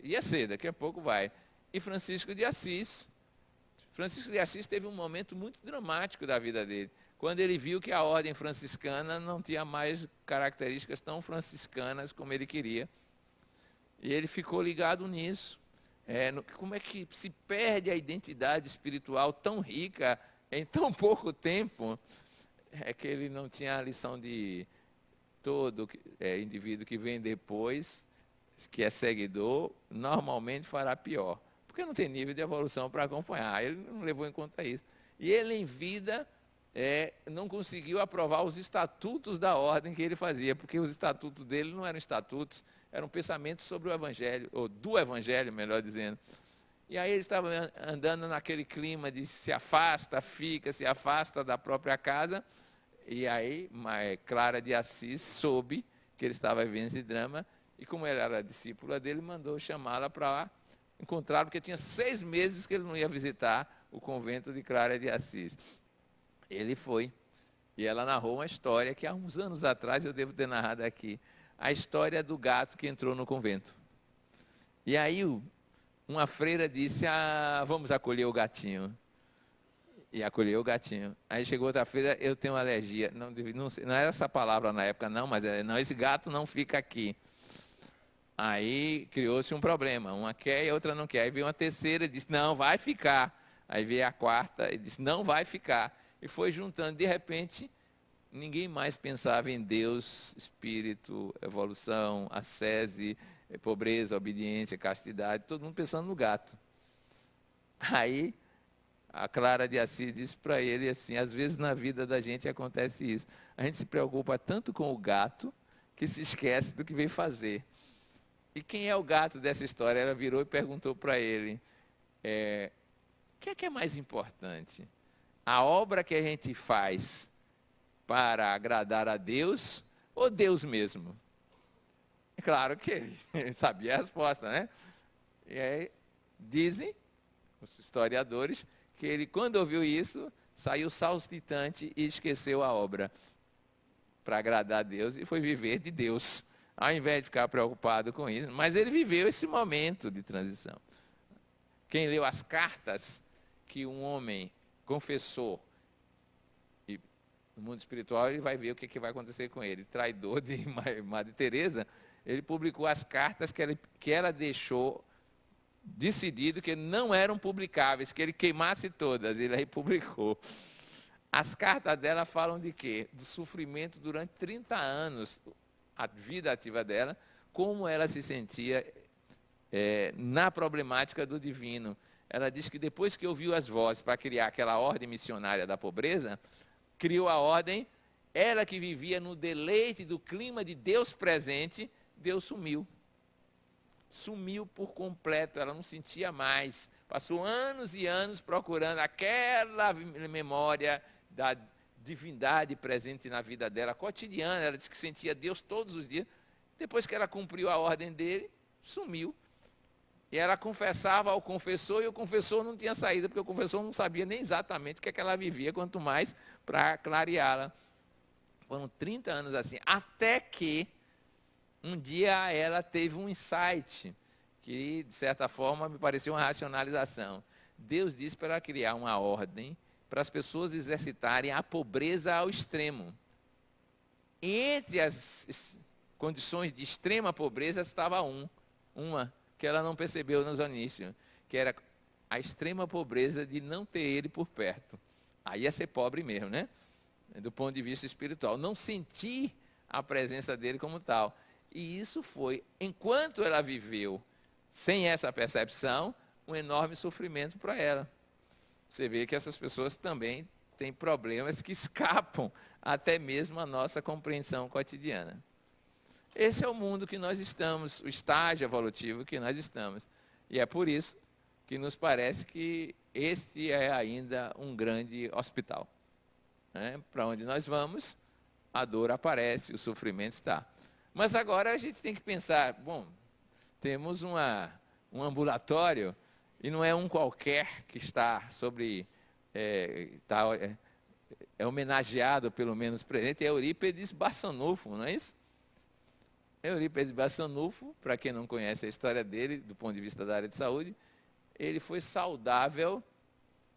Ia ser, daqui a pouco vai. E Francisco de Assis. Francisco de Assis teve um momento muito dramático da vida dele, quando ele viu que a ordem franciscana não tinha mais características tão franciscanas como ele queria. E ele ficou ligado nisso. Como é que se perde a identidade espiritual tão rica em tão pouco tempo? É que ele não tinha a lição de todo indivíduo que vem depois, que é seguidor, normalmente fará pior. Porque não tem nível de evolução para acompanhar. Ele não levou em conta isso. E ele, em vida, não conseguiu aprovar os estatutos da ordem que ele fazia, porque os estatutos dele não eram estatutos, eram pensamentos sobre o Evangelho, ou do Evangelho, melhor dizendo. E aí ele estava andando naquele clima de se afasta da própria casa, e aí Clara de Assis soube que ele estava vivendo esse drama, e como ela era discípula dele, mandou chamá-la para encontrá-lo, porque tinha 6 meses que ele não ia visitar o convento de Clara de Assis. Ele foi. E ela narrou uma história que há uns anos atrás eu devo ter narrado aqui. A história do gato que entrou no convento. E aí uma freira disse, vamos acolher o gatinho. E acolheu o gatinho. Aí chegou outra freira, eu tenho alergia. Não era essa palavra na época não, mas não, esse gato não fica aqui. Aí criou-se um problema. Uma quer e a outra não quer. Aí veio uma terceira e disse, não, vai ficar. Aí veio a quarta e disse, não vai ficar. E foi juntando. De repente, ninguém mais pensava em Deus, Espírito, evolução, ascese, pobreza, obediência, castidade. Todo mundo pensando no gato. Aí a Clara de Assis disse para ele assim, às vezes na vida da gente acontece isso. A gente se preocupa tanto com o gato que se esquece do que veio fazer. E quem é o gato dessa história? Ela virou e perguntou para ele, o que é mais importante? A obra que a gente faz para agradar a Deus ou Deus mesmo? É claro que ele sabia a resposta, né? E aí dizem os historiadores que ele, quando ouviu isso, saiu saltitante e esqueceu a obra para agradar a Deus e foi viver de Deus, ao invés de ficar preocupado com isso. Mas ele viveu esse momento de transição. Quem leu as cartas que um homem confessou, e no mundo espiritual ele vai ver o que vai acontecer com ele. Traidor de Madre Teresa, ele publicou as cartas que ela deixou decidido que não eram publicáveis, que ele queimasse todas, ele aí publicou. As cartas dela falam de quê? Do sofrimento durante 30 anos, a vida ativa dela, como ela se sentia na problemática do divino. Ela diz que depois que ouviu as vozes para criar aquela ordem missionária da pobreza, criou a ordem, ela que vivia no deleite do clima de Deus presente, Deus sumiu. Sumiu por completo, ela não sentia mais. Passou anos e anos procurando aquela memória da divindade presente na vida dela, cotidiana. Ela disse que sentia Deus todos os dias. Depois que ela cumpriu a ordem dele, sumiu. E ela confessava ao confessor, e o confessor não tinha saída, porque o confessor não sabia nem exatamente o que é que ela vivia, quanto mais para clareá-la. Foram 30 anos assim, até que um dia ela teve um insight, que de certa forma me pareceu uma racionalização. Deus disse para ela criar uma ordem para as pessoas exercitarem a pobreza ao extremo. E entre as condições de extrema pobreza estava uma que ela não percebeu no início, que era a extrema pobreza de não ter ele por perto. Aí ia ser pobre mesmo, né? Do ponto de vista espiritual. Não sentir a presença dele como tal. E isso foi, enquanto ela viveu sem essa percepção, um enorme sofrimento para ela. Você vê que essas pessoas também têm problemas que escapam até mesmo a nossa compreensão cotidiana. Esse é o mundo que nós estamos, o estágio evolutivo que nós estamos. E é por isso que nos parece que este é ainda um grande hospital. Para onde nós vamos, a dor aparece, o sofrimento está. Mas agora a gente tem que pensar, bom, temos um ambulatório, e não é um qualquer que está é homenageado, pelo menos presente, é Eurípides Barçanufo, não é isso? Eurípides Barçanufo, para quem não conhece a história dele, do ponto de vista da área de saúde, ele foi saudável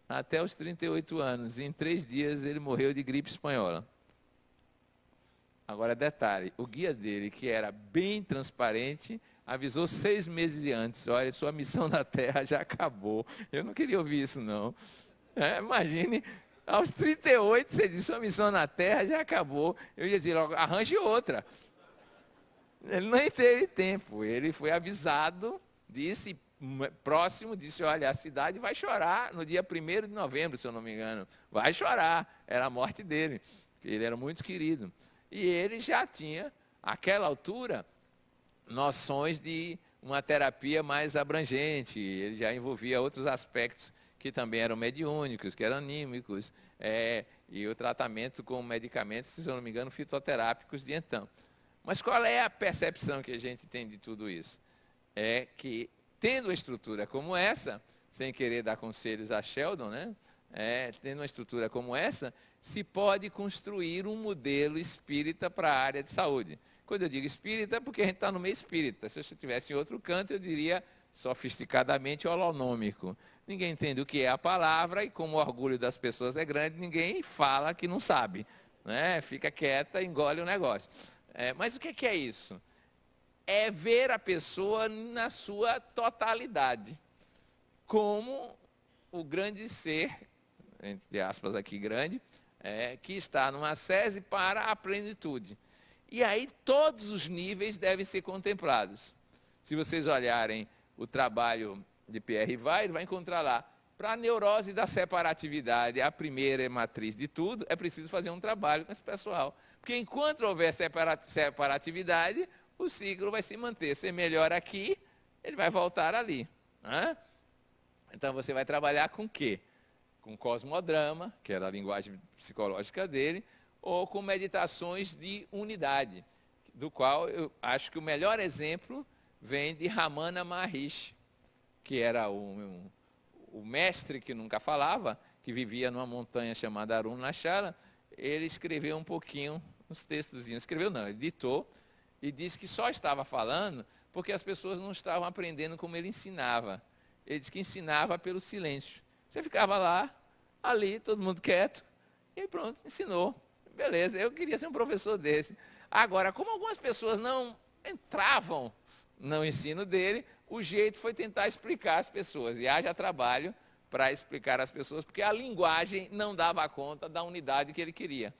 até os 38 anos, e em 3 dias ele morreu de gripe espanhola. Agora, detalhe, o guia dele, que era bem transparente, avisou 6 meses antes, olha, sua missão na Terra já acabou. Eu não queria ouvir isso, não. Imagine, aos 38, você disse, sua missão na Terra já acabou. Eu ia dizer logo, arranje outra. Ele não teve tempo, ele foi avisado, disse, olha, a cidade vai chorar no dia 1º de novembro, se eu não me engano. Vai chorar, era a morte dele, ele era muito querido. E ele já tinha, àquela altura, noções de uma terapia mais abrangente. Ele já envolvia outros aspectos que também eram mediúnicos, que eram anímicos, e o tratamento com medicamentos, se eu não me engano, fitoterápicos de então. Mas qual é a percepção que a gente tem de tudo isso? É que, tendo uma estrutura como essa, sem querer dar conselhos a Sheldon, né? Tendo uma estrutura como essa, se pode construir um modelo espírita para a área de saúde. Quando eu digo espírita, é porque a gente está no meio espírita. Se eu estivesse em outro canto, eu diria sofisticadamente holonômico. Ninguém entende o que é a palavra e como o orgulho das pessoas é grande, ninguém fala que não sabe. Né? Fica quieta, engole o negócio. Mas o que é isso? É ver a pessoa na sua totalidade, como o grande ser, entre aspas aqui grande, que está numa sese para a plenitude. E aí todos os níveis devem ser contemplados. Se vocês olharem o trabalho de Pierre Rivail, ele vai encontrar lá, para a neurose da separatividade, a primeira matriz de tudo, é preciso fazer um trabalho com esse pessoal. Porque enquanto houver separatividade, o ciclo vai se manter. Se melhora aqui, ele vai voltar ali. Né? Então você vai trabalhar com o quê? Com cosmodrama, que era a linguagem psicológica dele, ou com meditações de unidade, do qual eu acho que o melhor exemplo vem de Ramana Maharishi, que era o mestre que nunca falava, que vivia numa montanha chamada Arunachala. Ele escreveu um pouquinho, uns textozinhos, escreveu não, ele ditou, e disse que só estava falando porque as pessoas não estavam aprendendo como ele ensinava. Ele disse que ensinava pelo silêncio. Você ficava lá, ali, todo mundo quieto, e pronto, ensinou. Beleza, eu queria ser um professor desse. Agora, como algumas pessoas não entravam no ensino dele, o jeito foi tentar explicar às pessoas. E haja trabalho para explicar às pessoas, porque a linguagem não dava conta da unidade que ele queria.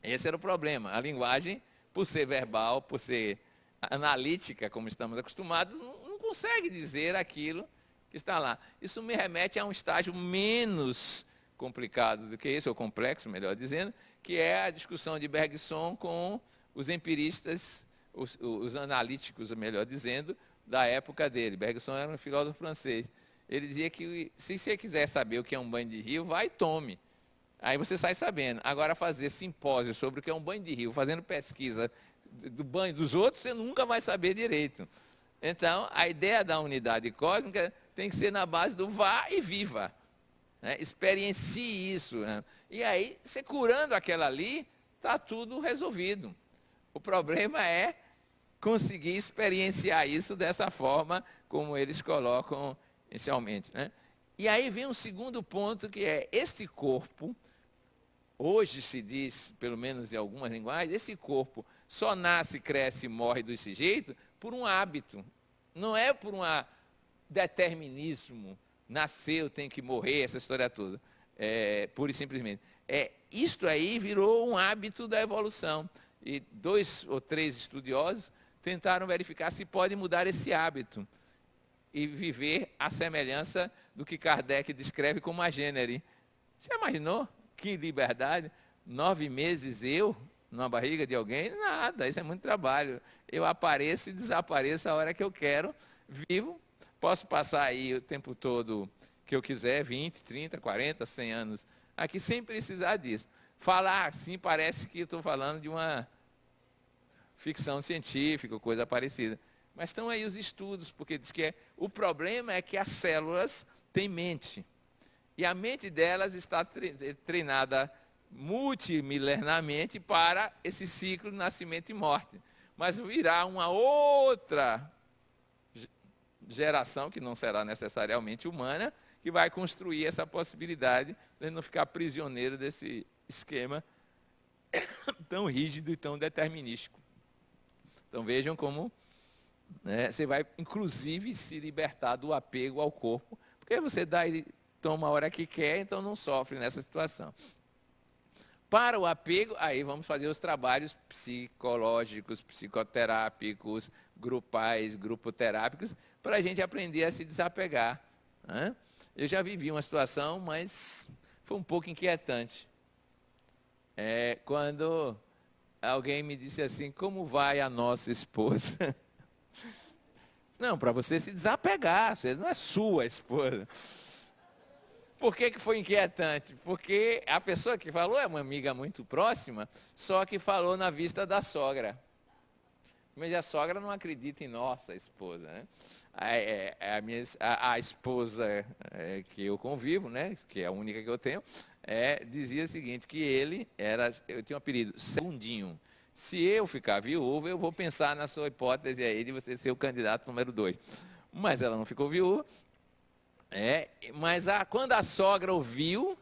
Esse era o problema. A linguagem, por ser verbal, por ser analítica, como estamos acostumados, não consegue dizer aquilo que está lá. Isso me remete a um estágio menos complicado do que esse, ou complexo, melhor dizendo, que é a discussão de Bergson com os empiristas, os analíticos, melhor dizendo, da época dele. Bergson era um filósofo francês. Ele dizia que se você quiser saber o que é um banho de rio, vai e tome. Aí você sai sabendo. Agora, fazer simpósio sobre o que é um banho de rio, fazendo pesquisa do banho dos outros, você nunca vai saber direito. Então, a ideia da unidade cósmica tem que ser na base do vá e viva. Né? Experiencie isso. Né? E aí, você curando aquela ali, está tudo resolvido. O problema é conseguir experienciar isso dessa forma como eles colocam inicialmente. Né? E aí vem um segundo ponto, que é este corpo. Hoje se diz, pelo menos em algumas linguagens, esse corpo só nasce, cresce e morre desse jeito por um hábito. Não é por um determinismo, nasceu, tem que morrer, essa história toda. Pura e simplesmente. Isto aí virou um hábito da evolução. E 2 ou 3 estudiosos tentaram verificar se pode mudar esse hábito e viver à semelhança do que Kardec descreve como a gênere. Você imaginou? Que liberdade, 9 meses eu, numa barriga de alguém, nada, isso é muito trabalho. Eu apareço e desapareço a hora que eu quero, vivo, posso passar aí o tempo todo que eu quiser, 20, 30, 40, 100 anos, aqui sem precisar disso. Falar assim parece que eu estou falando de uma ficção científica, coisa parecida. Mas estão aí os estudos, porque diz que o problema é que as células têm mente. E a mente delas está treinada multimilenarmente para esse ciclo de nascimento e morte. Mas virá uma outra geração, que não será necessariamente humana, que vai construir essa possibilidade de não ficar prisioneiro desse esquema tão rígido e tão determinístico. Então vejam como você vai, inclusive, se libertar do apego ao corpo, porque você dá ele toma a hora que quer, então não sofre nessa situação. Para o apego, aí vamos fazer os trabalhos psicológicos, psicoterápicos, grupais, grupoterápicos, para a gente aprender a se desapegar. Né? Eu já vivi uma situação, mas foi um pouco inquietante. Quando alguém me disse assim, como vai a nossa esposa? Não, para você se desapegar, você não é sua esposa. Por que foi inquietante? Porque a pessoa que falou é uma amiga muito próxima, só que falou na vista da sogra. Mas a sogra não acredita em nossa esposa. Né? A esposa que eu convivo, né, que é a única que eu tenho, dizia o seguinte, que eu tinha um apelido, Segundinho. Se eu ficar viúva, eu vou pensar na sua hipótese aí de você ser o candidato número 2. Mas ela não ficou viúva. Mas quando a sogra ouviu,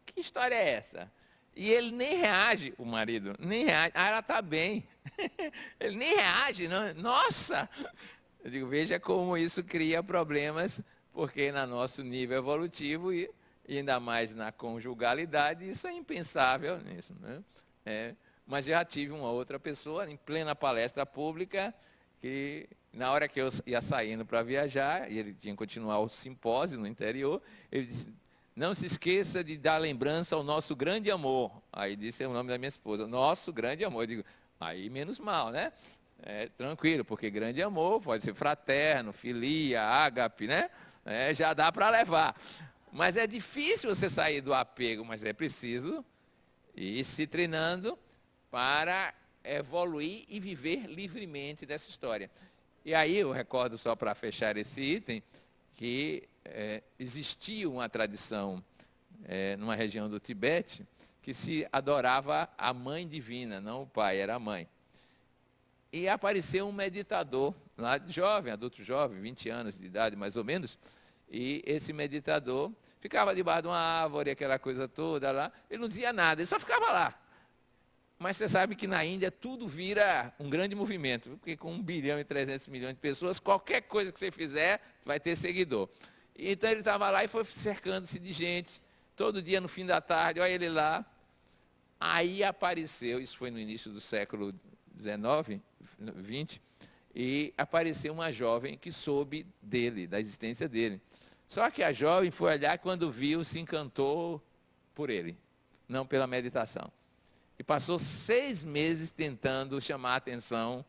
que história é essa? E ele nem reage, o marido, nem reage. Ela está bem. Ele nem reage, não. Nossa! Eu digo, veja como isso cria problemas, porque no nosso nível evolutivo, e ainda mais na conjugalidade, isso é impensável nisso, né? Mas já tive uma outra pessoa, em plena palestra pública, que na hora que eu ia saindo para viajar, e ele tinha que continuar o simpósio no interior, ele disse, não se esqueça de dar lembrança ao nosso grande amor. Aí disse o nome da minha esposa, nosso grande amor. Eu digo, aí menos mal, né? Tranquilo, porque grande amor pode ser fraterno, filia, ágape, né? Já dá para levar. Mas é difícil você sair do apego, mas é preciso ir se treinando para evoluir e viver livremente dessa história. E aí eu recordo, só para fechar esse item, que existia uma tradição numa região do Tibete que se adorava a mãe divina, não o pai, era a mãe. E apareceu um meditador, lá jovem, adulto jovem, 20 anos de idade mais ou menos, e esse meditador ficava debaixo de uma árvore, aquela coisa toda lá, ele não dizia nada, ele só ficava lá. Mas você sabe que na Índia tudo vira um grande movimento, porque com 1 bilhão e 300 milhões de pessoas, qualquer coisa que você fizer vai ter seguidor. Então ele estava lá e foi cercando-se de gente, todo dia no fim da tarde, olha ele lá. Aí apareceu, isso foi no início do século XIX, 20, e apareceu uma jovem que soube dele, da existência dele. Só que a jovem foi olhar, quando viu, se encantou por ele, não pela meditação. E passou 6 meses tentando chamar a atenção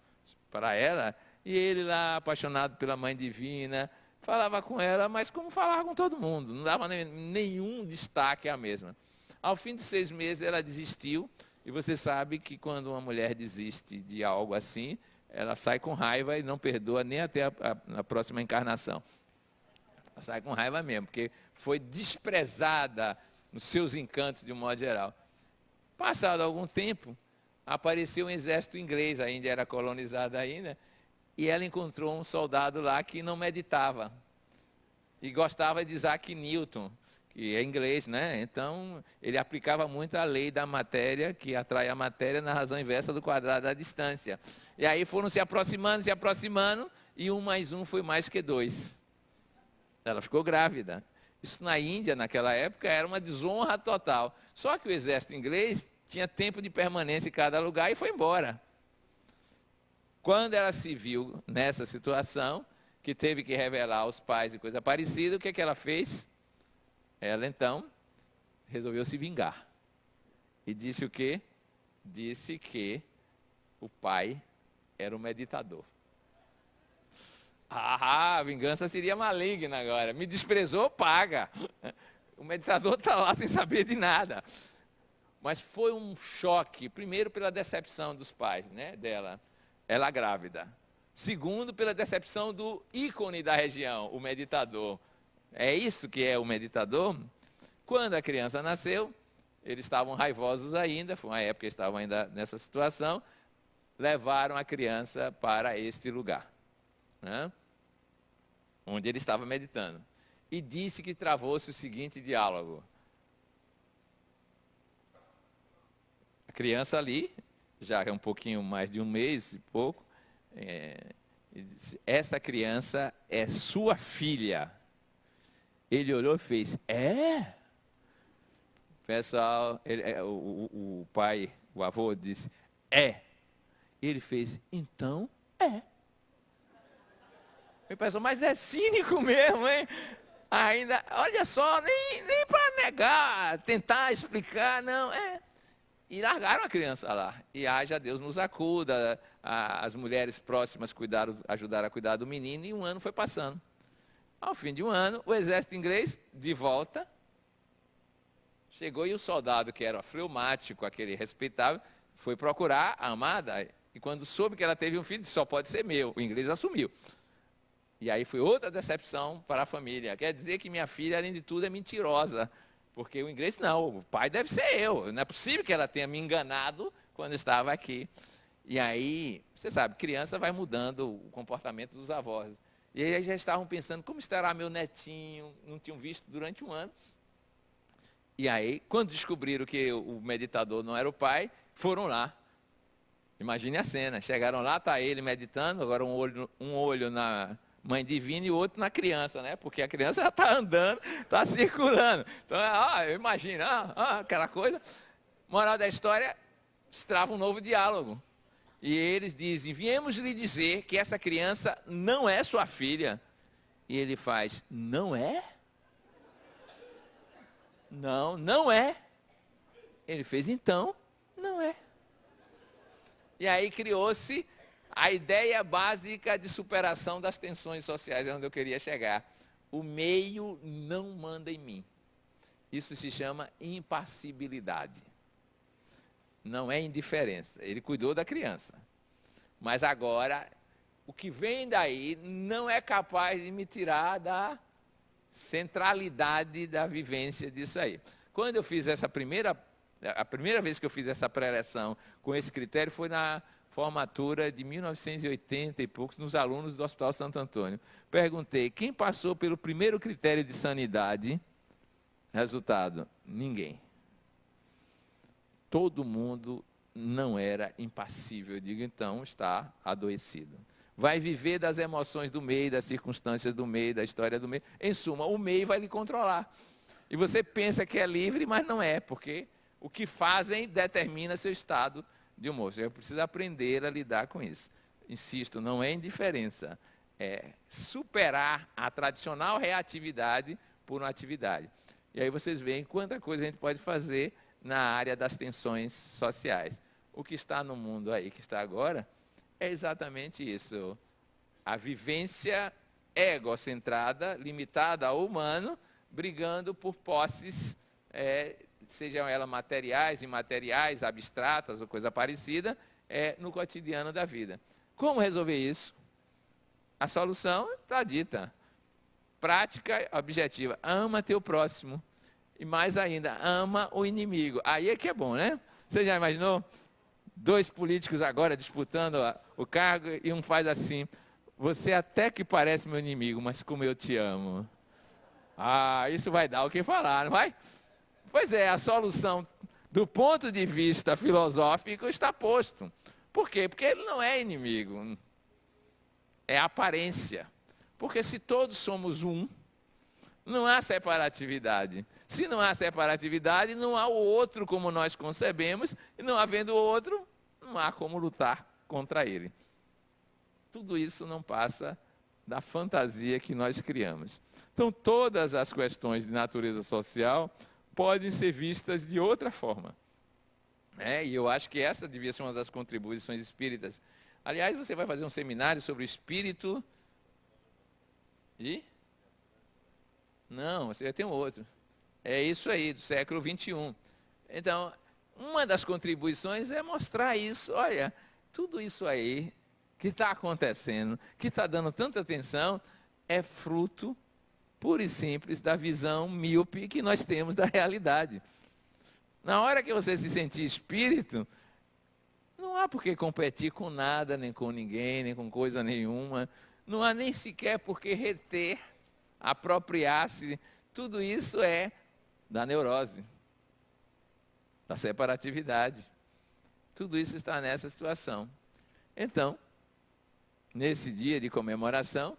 para ela, e ele lá, apaixonado pela mãe divina, falava com ela, mas como falava com todo mundo, não dava nenhum destaque à mesma. Ao fim de 6 meses, ela desistiu, e você sabe que quando uma mulher desiste de algo assim, ela sai com raiva e não perdoa nem até a próxima encarnação. Ela sai com raiva mesmo, porque foi desprezada nos seus encantos de um modo geral. Passado algum tempo, apareceu um exército inglês, a Índia era colonizada ainda, e ela encontrou um soldado lá que não meditava. E gostava de Isaac Newton, que é inglês, né? Então, ele aplicava muito a lei da matéria, que atrai a matéria na razão inversa do quadrado da distância. E aí foram se aproximando, e 1 mais 1 foi mais que 2. Ela ficou grávida. Isso na Índia, naquela época, era uma desonra total. Só que o exército inglês tinha tempo de permanência em cada lugar e foi embora. Quando ela se viu nessa situação, que teve que revelar aos pais e coisa parecida, o que ela fez? Ela, então, resolveu se vingar. E disse o quê? Disse que o pai era um meditador. A vingança seria maligna agora. Me desprezou, paga. O meditador está lá sem saber de nada. Mas foi um choque, primeiro pela decepção dos pais, né, dela, ela grávida. Segundo, pela decepção do ícone da região, o meditador. É isso que é o meditador? Quando a criança nasceu, eles estavam raivosos ainda, foi uma época que estavam ainda nessa situação, levaram a criança para este lugar, né, onde ele estava meditando. E disse que travou-se o seguinte diálogo. A criança ali, já é um pouquinho mais de 1 mês e pouco, e disse, essa criança é sua filha. Ele olhou e fez, Pessoal, o pai, o avô disse, Ele fez, então O pessoal, mas é cínico mesmo, hein? Ainda, olha só, nem para negar, tentar explicar, não, E largaram a criança lá. E haja Deus nos acuda, as mulheres próximas ajudaram a cuidar do menino, e 1 ano foi passando. Ao fim de 1 ano, o exército inglês, de volta, chegou e o soldado, que era fleumático, aquele respeitável, foi procurar a amada, e quando soube que ela teve um filho, disse, só pode ser meu. O inglês assumiu. E aí foi outra decepção para a família. Quer dizer que minha filha, além de tudo, é mentirosa. Porque o inglês não, o pai deve ser eu. Não é possível que ela tenha me enganado quando estava aqui. E aí, você sabe, criança vai mudando o comportamento dos avós. E aí já estavam pensando, como estará meu netinho? Não tinham visto durante um ano. E aí, quando descobriram que o meditador não era o pai, foram lá. Imagine a cena. Chegaram lá, está ele meditando, agora um olho na mãe divina e o outro na criança, né? Porque a criança já está andando, está circulando. Então, eu imagino, aquela coisa. Moral da história, se trava um novo diálogo. E eles dizem, viemos lhe dizer que essa criança não é sua filha. E ele faz, não é? Não, não é. Ele fez, então, não é. E aí criou-se a ideia básica de superação das tensões sociais, é onde eu queria chegar. O meio não manda em mim. Isso se chama impassibilidade. Não é indiferença. Ele cuidou da criança. Mas agora, o que vem daí não é capaz de me tirar da centralidade da vivência disso aí. Quando eu fiz a primeira vez que eu fiz essa pré-eleção com esse critério foi na formatura de 1980 e poucos, nos alunos do Hospital Santo Antônio. Perguntei, quem passou pelo primeiro critério de sanidade? Resultado, ninguém. Todo mundo não era impassível. Eu digo, então, está adoecido. Vai viver das emoções do meio, das circunstâncias do meio, da história do meio. Em suma, o meio vai lhe controlar. E você pensa que é livre, mas não é, porque o que fazem determina seu estado de humor. Você precisa aprender a lidar com isso. Insisto, não é indiferença. É superar a tradicional reatividade por uma atividade. E aí vocês veem quanta coisa a gente pode fazer na área das tensões sociais. O que está no mundo aí, que está agora, é exatamente isso. A vivência egocentrada, limitada ao humano, brigando por posses, sejam elas materiais, imateriais, abstratas ou coisa parecida, no cotidiano da vida. Como resolver isso? A solução está dita. Prática objetiva. Ama teu próximo. E mais ainda, ama o inimigo. Aí é que é bom, né? Você já imaginou? 2 políticos agora disputando o cargo e um faz assim, você até que parece meu inimigo, mas como eu te amo. Isso vai dar o que falar, não vai? Pois é, a solução do ponto de vista filosófico está posto. Por quê? Porque ele não é inimigo. É aparência. Porque se todos somos um, não há separatividade. Se não há separatividade, não há o outro como nós concebemos, e não havendo o outro, não há como lutar contra ele. Tudo isso não passa da fantasia que nós criamos. Então, todas as questões de natureza social podem ser vistas de outra forma. E eu acho que essa devia ser uma das contribuições espíritas. Aliás, você vai fazer um seminário sobre o espírito e... Não, você tem um outro. É isso aí, do século XXI. Então, uma das contribuições é mostrar isso. Olha, tudo isso aí que está acontecendo, que está dando tanta atenção, é fruto, pura e simples, da visão míope que nós temos da realidade. Na hora que você se sentir espírito, não há por que competir com nada, nem com ninguém, nem com coisa nenhuma. Não há nem sequer por que reter, apropriar-se. Tudo isso é da neurose, da separatividade. Tudo isso está nessa situação. Então, nesse dia de comemoração,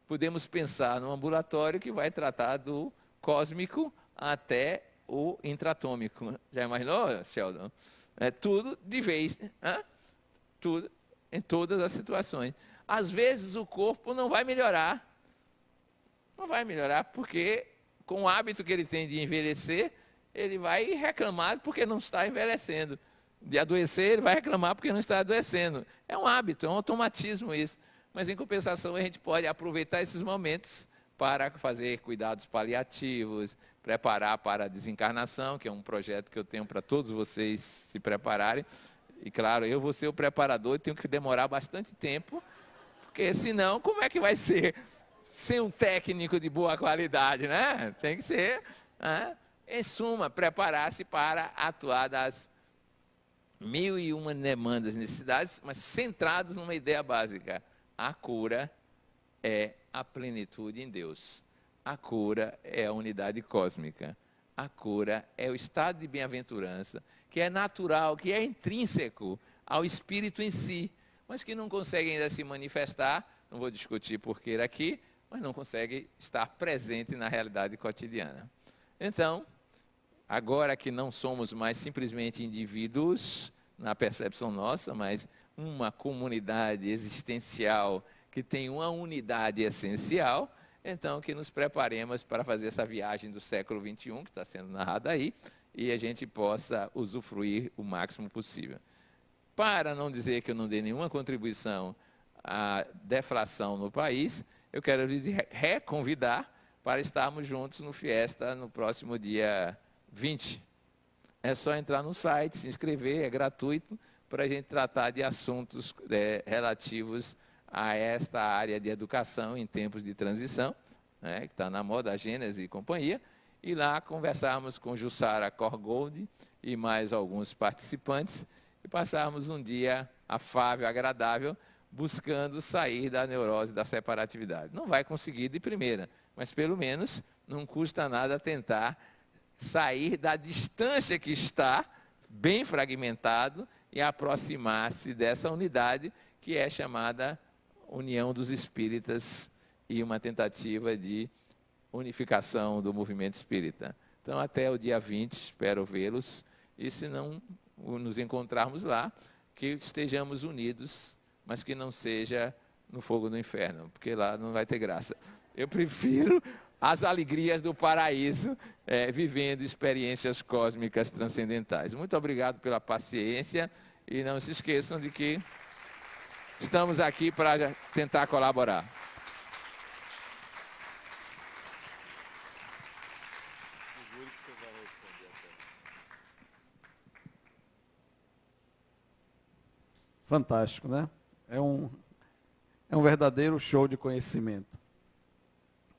podemos pensar num ambulatório que vai tratar do cósmico até o intratômico. Já imaginou, Sheldon? Tudo de vez. Tudo, em todas as situações. Às vezes o corpo não vai melhorar. Não vai melhorar porque, com o hábito que ele tem de envelhecer, ele vai reclamar porque não está envelhecendo. De adoecer, ele vai reclamar porque não está adoecendo. É um hábito, é um automatismo isso. Mas, em compensação, a gente pode aproveitar esses momentos para fazer cuidados paliativos, preparar para a desencarnação, que é um projeto que eu tenho para todos vocês se prepararem. E, claro, eu vou ser o preparador e tenho que demorar bastante tempo, porque, senão, como é que vai ser sem um técnico de boa qualidade, né? Tem que ser... Em suma, preparar-se para atuar das 1001 demandas, necessidades, mas centrados numa ideia básica. A cura é a plenitude em Deus. A cura é a unidade cósmica. A cura é o estado de bem-aventurança, que é natural, que é intrínseco ao espírito em si, mas que não consegue ainda se manifestar, não vou discutir porquê aqui, mas não consegue estar presente na realidade cotidiana. Então, agora que não somos mais simplesmente indivíduos, na percepção nossa, mas uma comunidade existencial que tem uma unidade essencial, então que nos preparemos para fazer essa viagem do século XXI, que está sendo narrada aí, e a gente possa usufruir o máximo possível. Para não dizer que eu não dei nenhuma contribuição à deflação no país, eu quero lhes reconvidar para estarmos juntos no Fiesta no próximo dia 20. É só entrar no site, se inscrever, é gratuito, para a gente tratar de assuntos relativos a esta área de educação em tempos de transição, né, que está na moda, a Gênese e companhia, e lá conversarmos com Jussara Korgold e mais alguns participantes, e passarmos um dia afável, agradável, buscando sair da neurose da separatividade. Não vai conseguir de primeira, mas pelo menos não custa nada tentar sair da distância que está, bem fragmentado, e aproximar-se dessa unidade que é chamada União dos Espíritas e uma tentativa de unificação do movimento espírita. Então, até o dia 20, espero vê-los, e se não nos encontrarmos lá, que estejamos unidos, mas que não seja no fogo do inferno, porque lá não vai ter graça. Eu prefiro as alegrias do paraíso, vivendo experiências cósmicas transcendentais. Muito obrigado pela paciência e não se esqueçam de que estamos aqui para tentar colaborar. Fantástico, né? É um verdadeiro show de conhecimento.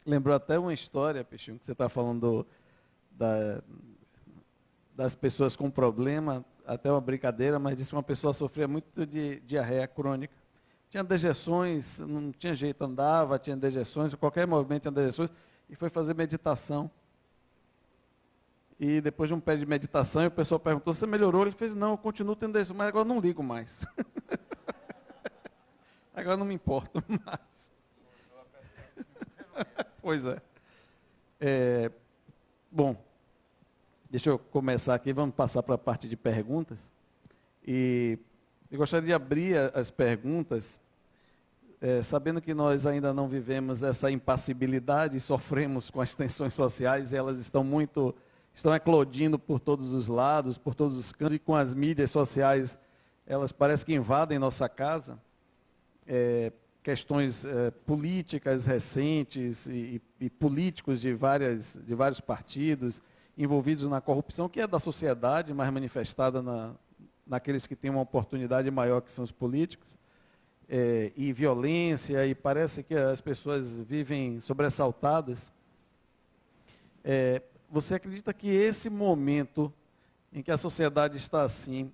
Lembrou até uma história, Peixinho, que você está falando das pessoas com problema, até uma brincadeira, mas disse que uma pessoa sofria muito de diarreia crônica. Tinha dejeções, não tinha jeito, andava, tinha dejeções, qualquer movimento tinha dejeções, e foi fazer meditação. E depois de um pé de meditação, o pessoal perguntou, você melhorou? Ele fez, não, eu continuo tendo dejeções, mas agora não ligo mais. Agora não me importo mais. Pois é. Bom, deixa eu começar aqui, vamos passar para a parte de perguntas. E eu gostaria de abrir as perguntas, sabendo que nós ainda não vivemos essa impassibilidade, sofremos com as tensões sociais, elas estão eclodindo por todos os lados, por todos os cantos, e com as mídias sociais, elas parecem que invadem nossa casa. Questões políticas recentes e políticos de vários partidos envolvidos na corrupção, que é da sociedade, mas manifestada naqueles que têm uma oportunidade maior, que são os políticos, e violência, e parece que as pessoas vivem sobressaltadas. Você acredita que esse momento em que a sociedade está assim,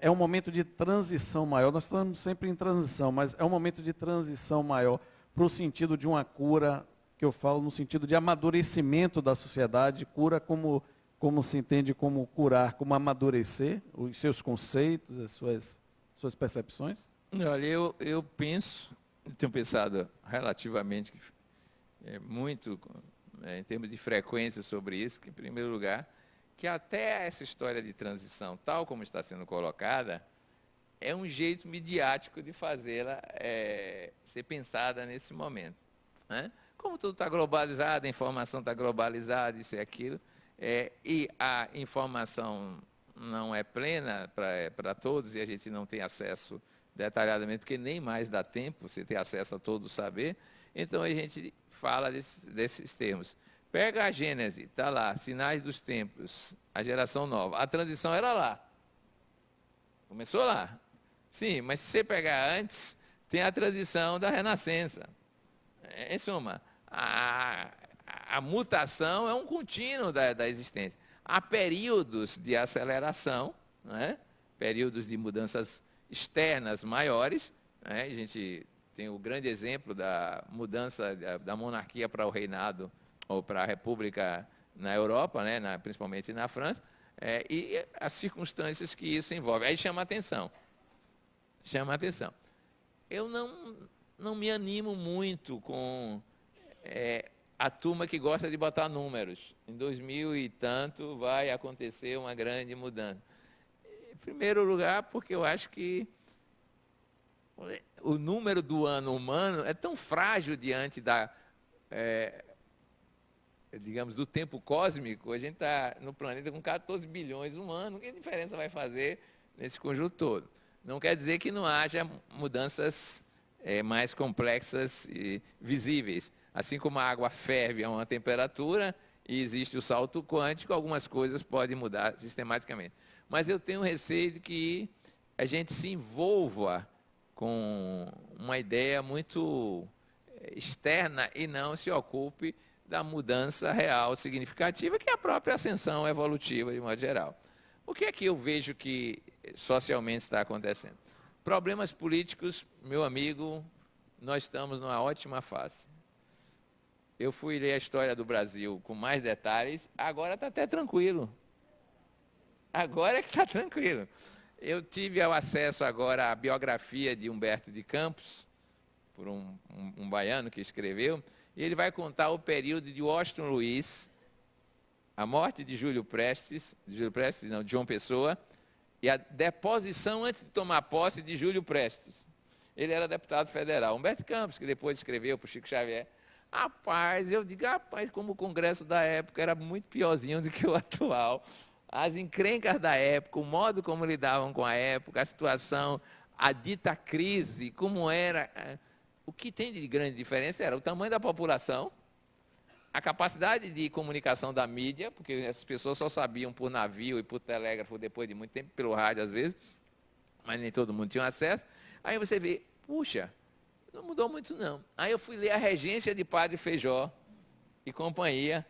é um momento de transição maior? Nós estamos sempre em transição, mas é um momento de transição maior para o sentido de uma cura, que eu falo no sentido de amadurecimento da sociedade, cura como se entende como curar, como amadurecer os seus conceitos, as suas percepções? Olha, eu tenho pensado relativamente muito em termos de frequência sobre isso, que em primeiro lugar, que até essa história de transição, tal como está sendo colocada, é um jeito midiático de fazê-la ser pensada nesse momento. Né? Como tudo está globalizado, a informação está globalizada, isso e aquilo, e a informação não é plena para todos, e a gente não tem acesso detalhadamente, porque nem mais dá tempo você ter acesso a todo o saber, então a gente fala desses termos. Pega a Gênese, está lá, sinais dos tempos, a geração nova. A transição era lá. Começou lá. Sim, mas se você pegar antes, tem a transição da Renascença. Em suma, a mutação é um contínuo da existência. Há períodos de aceleração, né? Períodos de mudanças externas maiores. Né? A gente tem o grande exemplo da mudança da monarquia para o reinado ou para a república na Europa, né? Principalmente na França, e as circunstâncias que isso envolve. Aí chama atenção. Chama atenção. Eu não me animo muito com a turma que gosta de botar números. Em 2000 e tanto vai acontecer uma grande mudança. Em primeiro lugar, porque eu acho que o número do ano humano é tão frágil diante digamos, do tempo cósmico. A gente está no planeta com 14 bilhões humanos. Que diferença vai fazer nesse conjunto todo? Não quer dizer que não haja mudanças mais complexas e visíveis. Assim como a água ferve a uma temperatura e existe o salto quântico, algumas coisas podem mudar sistematicamente. Mas eu tenho receio de que a gente se envolva com uma ideia muito externa e não se ocupe da mudança real significativa, que é a própria ascensão evolutiva, de modo geral. O que é que eu vejo que socialmente está acontecendo? Problemas políticos, meu amigo, nós estamos numa ótima fase. Eu fui ler a história do Brasil com mais detalhes, agora está até tranquilo. Agora é que está tranquilo. Eu tive acesso agora à biografia de Humberto de Campos, por um baiano que escreveu, e ele vai contar o período de Washington Luiz, a morte de Júlio Prestes, de João Pessoa, e a deposição antes de tomar posse de Júlio Prestes. Ele era deputado federal. Humberto Campos, que depois escreveu para o Chico Xavier. Rapaz, eu digo, como o Congresso da época era muito piorzinho do que o atual. As encrencas da época, o modo como lidavam com a época, a situação, a dita crise, como era. O que tem de grande diferença era o tamanho da população, a capacidade de comunicação da mídia, porque as pessoas só sabiam por navio e por telégrafo depois de muito tempo, pelo rádio às vezes, mas nem todo mundo tinha acesso. Aí você vê, puxa, não mudou muito não. Aí eu fui ler a regência de Padre Feijó e companhia,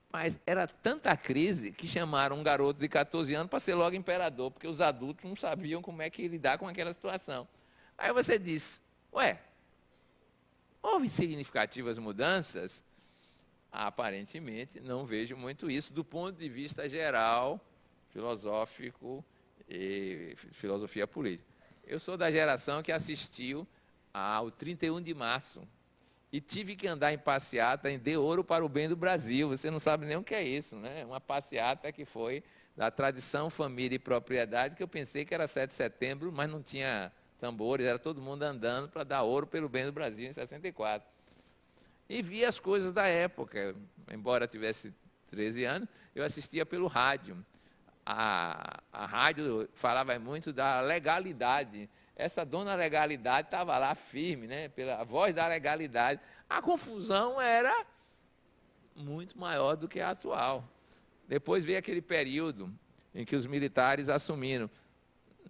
mas era tanta crise que chamaram um garoto de 14 anos para ser logo imperador, porque os adultos não sabiam como é que lidar com aquela situação. Aí você diz, houve significativas mudanças? Aparentemente, não vejo muito isso do ponto de vista geral, filosófico e filosofia política. Eu sou da geração que assistiu ao 31 de março e tive que andar em passeata em De Ouro para o Bem do Brasil. Você não sabe nem o que é isso, né? Uma passeata que foi da tradição, família e propriedade, que eu pensei que era 7 de setembro, mas não tinha tambores, era todo mundo andando para dar ouro pelo bem do Brasil em 64. E vi as coisas da época. Embora tivesse 13 anos, eu assistia pelo rádio. A rádio falava muito da legalidade. Essa dona legalidade estava lá firme, né? Pela voz da legalidade. A confusão era muito maior do que a atual. Depois veio aquele período em que os militares assumiram.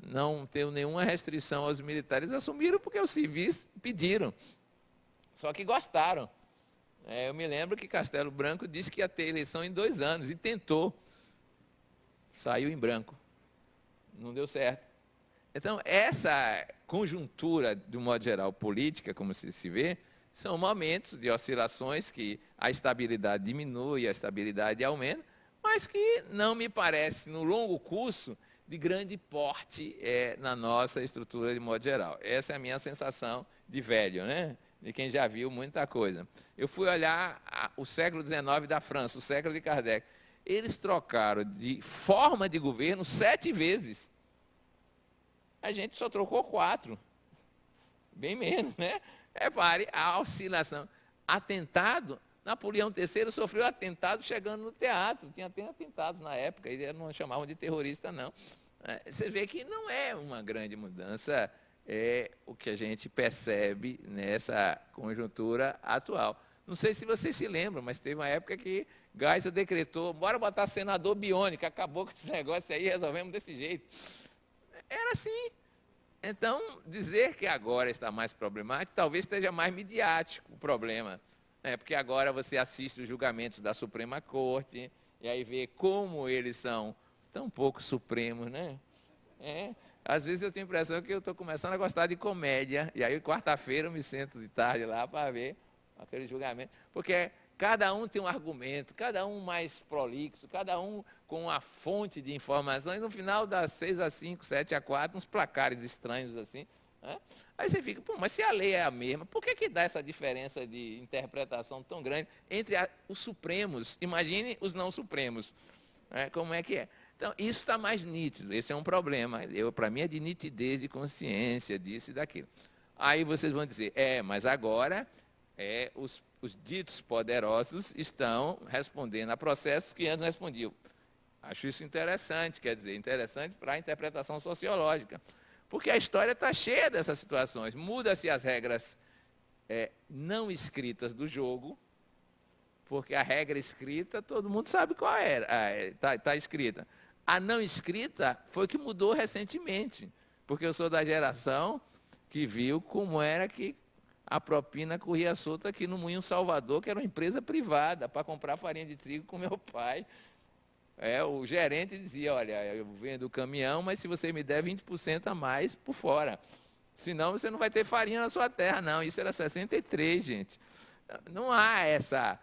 Não teve nenhuma restrição aos militares, assumiram porque os civis pediram. Só que gostaram. Eu me lembro que Castelo Branco disse que ia ter eleição em 2 anos e tentou. Saiu em branco. Não deu certo. Então, essa conjuntura, de um modo geral, política, como se vê, são momentos de oscilações que a estabilidade diminui, a estabilidade aumenta, mas que não me parece, no longo curso, de grande porte na nossa estrutura de modo geral. Essa é a minha sensação de velho, né? De quem já viu muita coisa. Eu fui olhar o século XIX da França, o século de Kardec. Eles trocaram de forma de governo 7 vezes. A gente só trocou 4. Bem menos, né? Repare a oscilação. Atentado, Napoleão III sofreu atentado chegando no teatro. Tinha até atentados na época, eles não chamavam de terrorista, não. Você vê que não é uma grande mudança, o que a gente percebe nessa conjuntura atual. Não sei se vocês se lembram, mas teve uma época que Geisel decretou, bora botar senador biônico, acabou com esse negócio aí, resolvemos desse jeito. Era assim. Então, dizer que agora está mais problemático, talvez esteja mais midiático o problema. Porque agora você assiste os julgamentos da Suprema Corte, e aí vê como eles são tão pouco supremos, né? Às vezes eu tenho a impressão que eu estou começando a gostar de comédia, e aí quarta-feira eu me sento de tarde lá para ver aquele julgamento, porque cada um tem um argumento, cada um mais prolixo, cada um com uma fonte de informação, e no final dá 6-5, 7-4, uns placares estranhos assim. Né? Aí você fica, pô, mas se a lei é a mesma, por que dá essa diferença de interpretação tão grande entre os supremos? Imagine os não supremos. Como é que é? Então, isso está mais nítido, esse é um problema. Para mim é de nitidez, de consciência, disso e daquilo. Aí vocês vão dizer, mas agora os ditos poderosos estão respondendo a processos que antes não respondiam. Acho isso interessante, quer dizer, interessante para a interpretação sociológica. Porque a história está cheia dessas situações. Muda-se as regras não escritas do jogo, porque a regra escrita, todo mundo sabe qual era, está escrita. A não escrita foi o que mudou recentemente, porque eu sou da geração que viu como era que a propina corria solta aqui no Moinho Salvador, que era uma empresa privada, para comprar farinha de trigo com meu pai. O gerente dizia, olha, eu vendo o caminhão, mas se você me der 20% a mais por fora, senão você não vai ter farinha na sua terra, não. Isso era 63, gente. Não há essa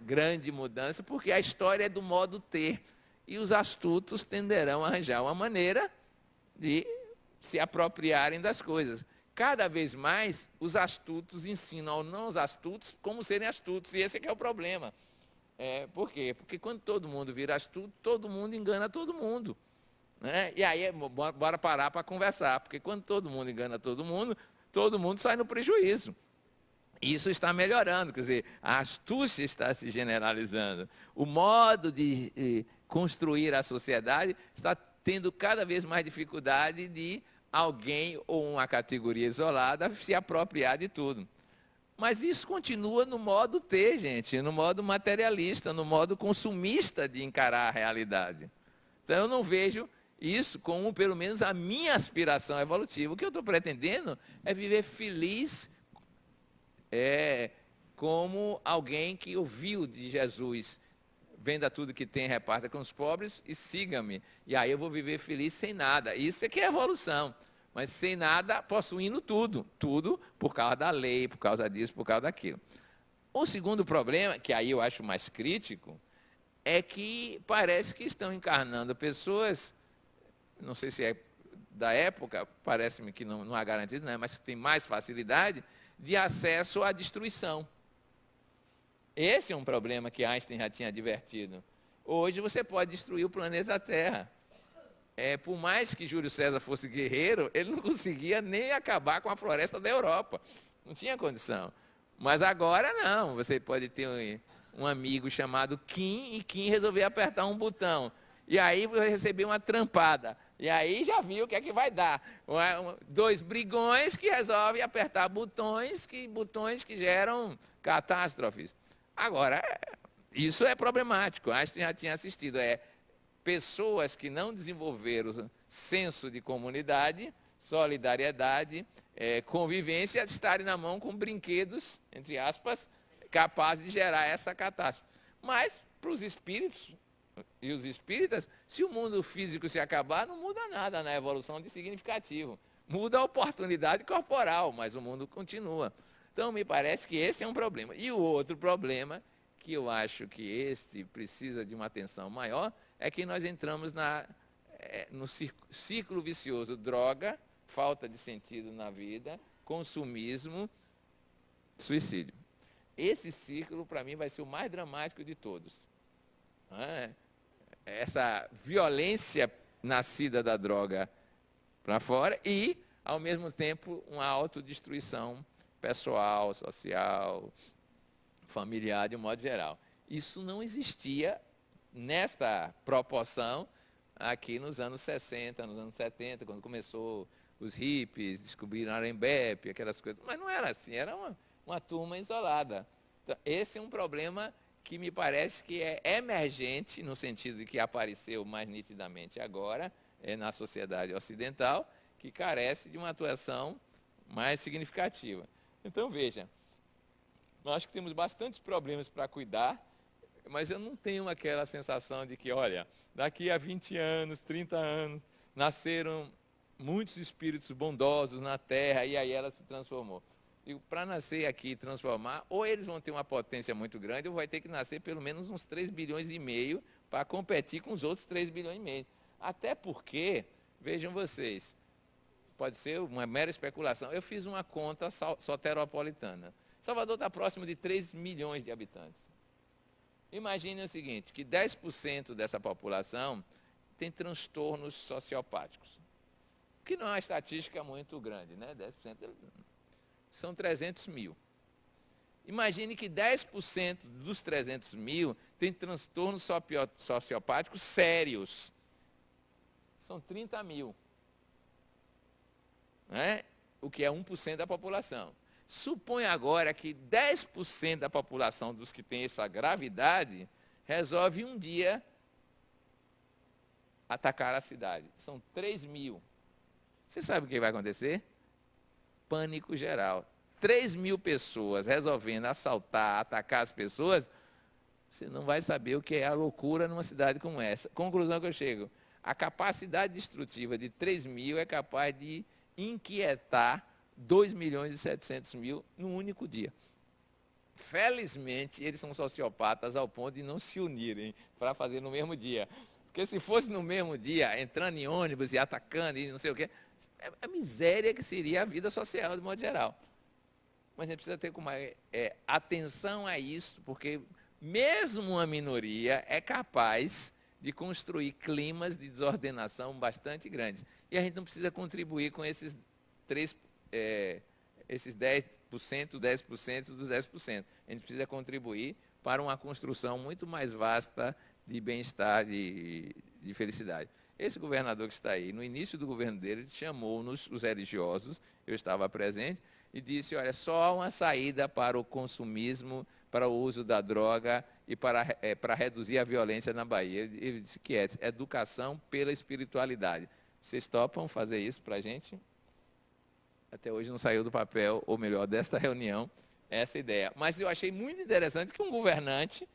grande mudança, porque a história é do modo ter. E os astutos tenderão a arranjar uma maneira de se apropriarem das coisas. Cada vez mais, os astutos ensinam aos não astutos como serem astutos, e esse é que é o problema. Por quê? Porque quando todo mundo vira astuto, todo mundo engana todo mundo. Né? E aí, bora parar para conversar, porque quando todo mundo engana todo mundo sai no prejuízo. Isso está melhorando, quer dizer, a astúcia está se generalizando. O modo de construir a sociedade está tendo cada vez mais dificuldade de alguém ou uma categoria isolada se apropriar de tudo. Mas isso continua no modo ter, gente, no modo materialista, no modo consumista de encarar a realidade. Então eu não vejo isso como, pelo menos, a minha aspiração evolutiva. O que eu estou pretendendo é viver feliz como alguém que ouviu de Jesus, venda tudo que tem, reparta com os pobres e siga-me. E aí eu vou viver feliz sem nada. Isso é que é evolução. Mas sem nada, possuindo tudo. Tudo por causa da lei, por causa disso, por causa daquilo. O segundo problema, que aí eu acho mais crítico, é que parece que estão encarnando pessoas, não sei se é da época, parece-me que não há garantia, né, mas que tem mais facilidade de acesso à destruição. Esse é um problema que Einstein já tinha advertido. Hoje você pode destruir o planeta Terra. Por mais que Júlio César fosse guerreiro, ele não conseguia nem acabar com a floresta da Europa. Não tinha condição. Mas agora não. Você pode ter um amigo chamado Kim, e Kim resolver apertar um botão. E aí vai receber uma trampada. E aí já viu o que é que vai dar. Dois brigões que resolvem apertar botões que geram catástrofes. Agora, isso é problemático. Einstein já tinha assistido. Pessoas que não desenvolveram senso de comunidade, solidariedade, convivência, estarem na mão com brinquedos, entre aspas, capazes de gerar essa catástrofe. Mas, para os espíritos e os espíritas, se o mundo físico se acabar, não muda nada na evolução de significativo. Muda a oportunidade corporal, mas o mundo continua. Então, me parece que esse é um problema. E o outro problema, que eu acho que este precisa de uma atenção maior, é que nós entramos no ciclo vicioso: droga, falta de sentido na vida, consumismo, suicídio. Esse ciclo, para mim, vai ser o mais dramático de todos. Essa violência nascida da droga para fora e, ao mesmo tempo, uma autodestruição pessoal, social, familiar, de um modo geral. Isso não existia nesta proporção aqui nos anos 60, nos anos 70, quando começou os hippies, descobriram Arembepe, aquelas coisas. Mas não era assim, era uma turma isolada. Então, esse é um problema que me parece que é emergente, no sentido de que apareceu mais nitidamente agora, na sociedade ocidental, que carece de uma atuação mais significativa. Então, veja, Nós acho que temos bastantes problemas para cuidar, mas eu não tenho aquela sensação de que, olha, daqui a 20 anos, 30 anos, nasceram muitos espíritos bondosos na Terra e aí ela se transformou. E para nascer aqui e transformar, ou eles vão ter uma potência muito grande, ou vai ter que nascer pelo menos uns 3 bilhões e meio para competir com os outros 3 bilhões e meio. Até porque, vejam vocês, pode ser uma mera especulação, eu fiz uma conta soteropolitana. Salvador está próximo de 3 milhões de habitantes. Imagine o seguinte, que 10% dessa população tem transtornos sociopáticos, que não é uma estatística muito grande, né? 10% são 300 mil. Imagine que 10% dos 300 mil tem transtornos sociopáticos sérios. São 30 mil. Né? O que é 1% da população. Supõe agora que 10% da população dos que têm essa gravidade resolve um dia atacar a cidade. São 3 mil. Você sabe o que vai acontecer? Pânico geral. 3 mil pessoas resolvendo assaltar, atacar as pessoas, você não vai saber o que é a loucura numa cidade como essa. Conclusão que eu chego, a capacidade destrutiva de 3 mil é capaz de inquietar 2 milhões e 700 mil num único dia. Felizmente, eles são sociopatas ao ponto de não se unirem para fazer no mesmo dia. Porque se fosse no mesmo dia, entrando em ônibus e atacando e não sei o quê, é a miséria que seria a vida social, de modo geral. Mas a gente precisa ter atenção a isso, porque mesmo uma minoria é capaz de construir climas de desordenação bastante grandes. E a gente não precisa contribuir com esses 10%, 10% dos 10%. A gente precisa contribuir para uma construção muito mais vasta de bem-estar, de felicidade. Esse governador que está aí, no início do governo dele, ele chamou-nos, os religiosos, eu estava presente, e disse, olha, só há uma saída para o consumismo, para o uso da droga e para reduzir a violência na Bahia. Ele disse que é educação pela espiritualidade. Vocês topam fazer isso para a gente? Até hoje não saiu do papel, ou melhor, desta reunião, essa ideia. Mas eu achei muito interessante que um governante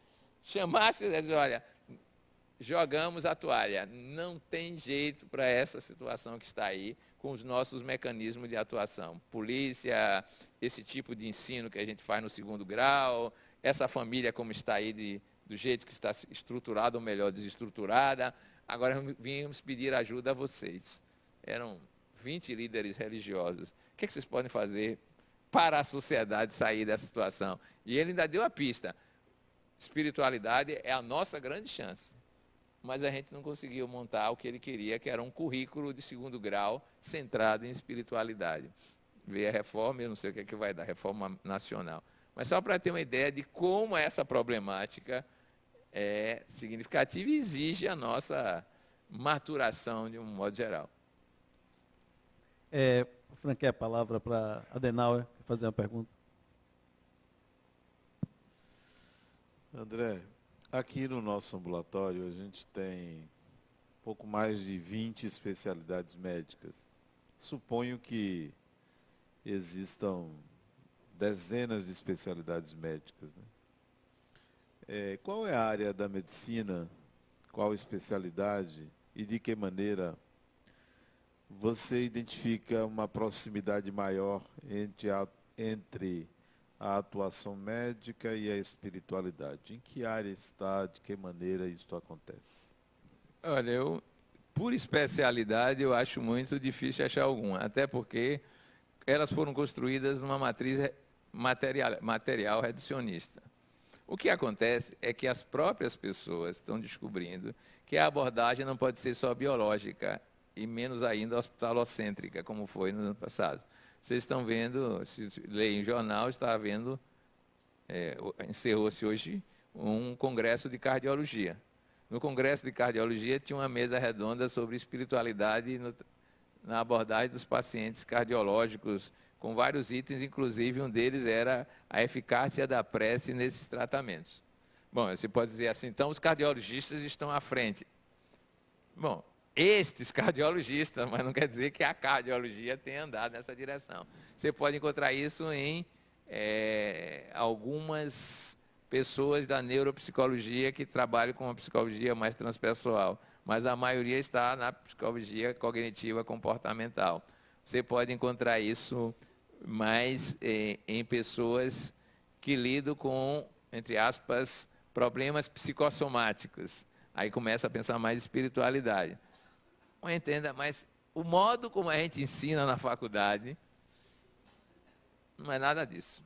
chamasse, olha, jogamos a toalha, não tem jeito para essa situação que está aí, com os nossos mecanismos de atuação. Polícia, esse tipo de ensino que a gente faz no 2º grau, essa família como está aí, do jeito que está estruturada, ou melhor, desestruturada. Agora vimos pedir ajuda a vocês. Eram 20 líderes religiosos. O que vocês podem fazer para a sociedade sair dessa situação? E ele ainda deu a pista. Espiritualidade é a nossa grande chance. Mas a gente não conseguiu montar o que ele queria, que era um currículo de 2º grau centrado em espiritualidade. Veio a reforma, eu não sei o que é que vai dar, reforma nacional. Mas só para ter uma ideia de como essa problemática é significativa e exige a nossa maturação de um modo geral. Franquei a palavra para Adenauer fazer uma pergunta. André, aqui no nosso ambulatório a gente tem pouco mais de 20 especialidades médicas. Suponho que existam dezenas de especialidades médicas, né? Qual é a área da medicina, qual especialidade e de que maneira você identifica uma proximidade maior entre a atuação médica e a espiritualidade? Em que área está, de que maneira isso acontece? Olha, por especialidade, eu acho muito difícil achar alguma, até porque elas foram construídas numa matriz material reducionista. O que acontece é que as próprias pessoas estão descobrindo que a abordagem não pode ser só biológica e menos ainda hospitalocêntrica, como foi no ano passado. Vocês estão vendo, se leem o jornal, está vendo, encerrou-se hoje um congresso de cardiologia. No congresso de cardiologia tinha uma mesa redonda sobre espiritualidade na abordagem dos pacientes cardiológicos, com vários itens, inclusive um deles era a eficácia da prece nesses tratamentos. Bom, você pode dizer assim, então os cardiologistas estão à frente. Bom, estes cardiologistas, mas não quer dizer que a cardiologia tenha andado nessa direção. Você pode encontrar isso em algumas pessoas da neuropsicologia que trabalham com uma psicologia mais transpessoal, mas a maioria está na psicologia cognitiva comportamental. Você pode encontrar isso mais em pessoas que lidam com, entre aspas, problemas psicossomáticos. Aí começa a pensar mais em espiritualidade. Não entenda, mas o modo como a gente ensina na faculdade não é nada disso.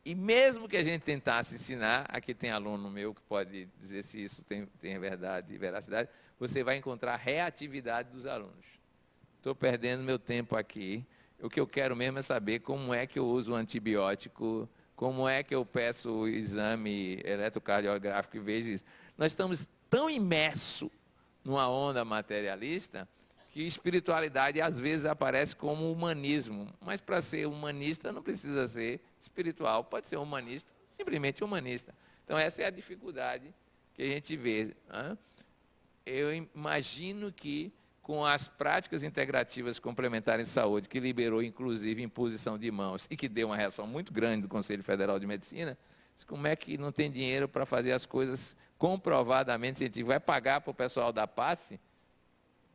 E mesmo que a gente tentasse ensinar, aqui tem aluno meu que pode dizer se isso tem verdade e veracidade, você vai encontrar reatividade dos alunos. Estou perdendo meu tempo aqui. O que eu quero mesmo é saber como é que eu uso o antibiótico, como é que eu peço o exame eletrocardiográfico e vejo isso. Nós estamos tão imersos numa onda materialista que espiritualidade às vezes aparece como humanismo. Mas para ser humanista não precisa ser espiritual, pode ser humanista, simplesmente humanista. Então essa é a dificuldade que a gente vê. Né? Eu imagino que com as práticas integrativas complementares de saúde, que liberou inclusive imposição de mãos e que deu uma reação muito grande do Conselho Federal de Medicina, como é que não tem dinheiro para fazer as coisas comprovadamente científicas? Vai pagar para o pessoal da passe?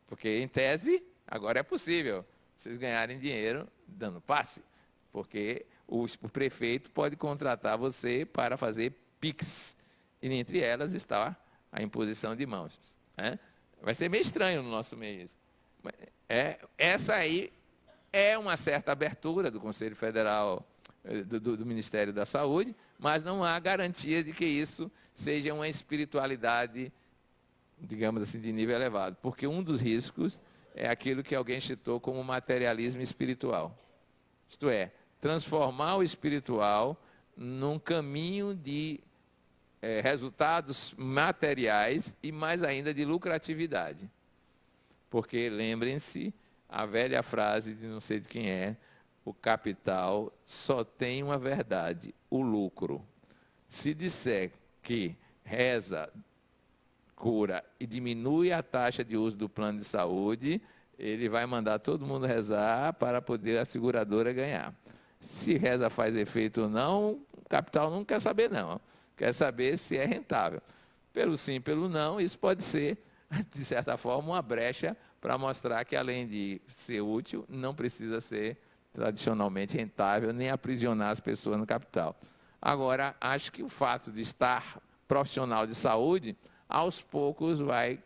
Porque, em tese, agora é possível vocês ganharem dinheiro dando passe. Porque o prefeito pode contratar você para fazer PIX. E entre elas está a imposição de mãos. Né? Vai ser meio estranho no nosso meio isso. Essa aí é uma certa abertura do Conselho Federal, do Ministério da Saúde, mas não há garantia de que isso seja uma espiritualidade, digamos assim, de nível elevado. Porque um dos riscos é aquilo que alguém citou como materialismo espiritual. Isto é, transformar o espiritual num caminho de resultados materiais e mais ainda de lucratividade. Porque, lembrem-se, a velha frase de não sei de quem é, o capital só tem uma verdade, o lucro. Se disser que reza, cura e diminui a taxa de uso do plano de saúde, ele vai mandar todo mundo rezar para poder a seguradora ganhar. Se reza faz efeito ou não, o capital não quer saber não. Quer saber se é rentável. Pelo sim, pelo não, isso pode ser, de certa forma, uma brecha para mostrar que, além de ser útil, não precisa ser tradicionalmente rentável, nem aprisionar as pessoas no capital. Agora, acho que o fato de estar profissional de saúde, aos poucos vai,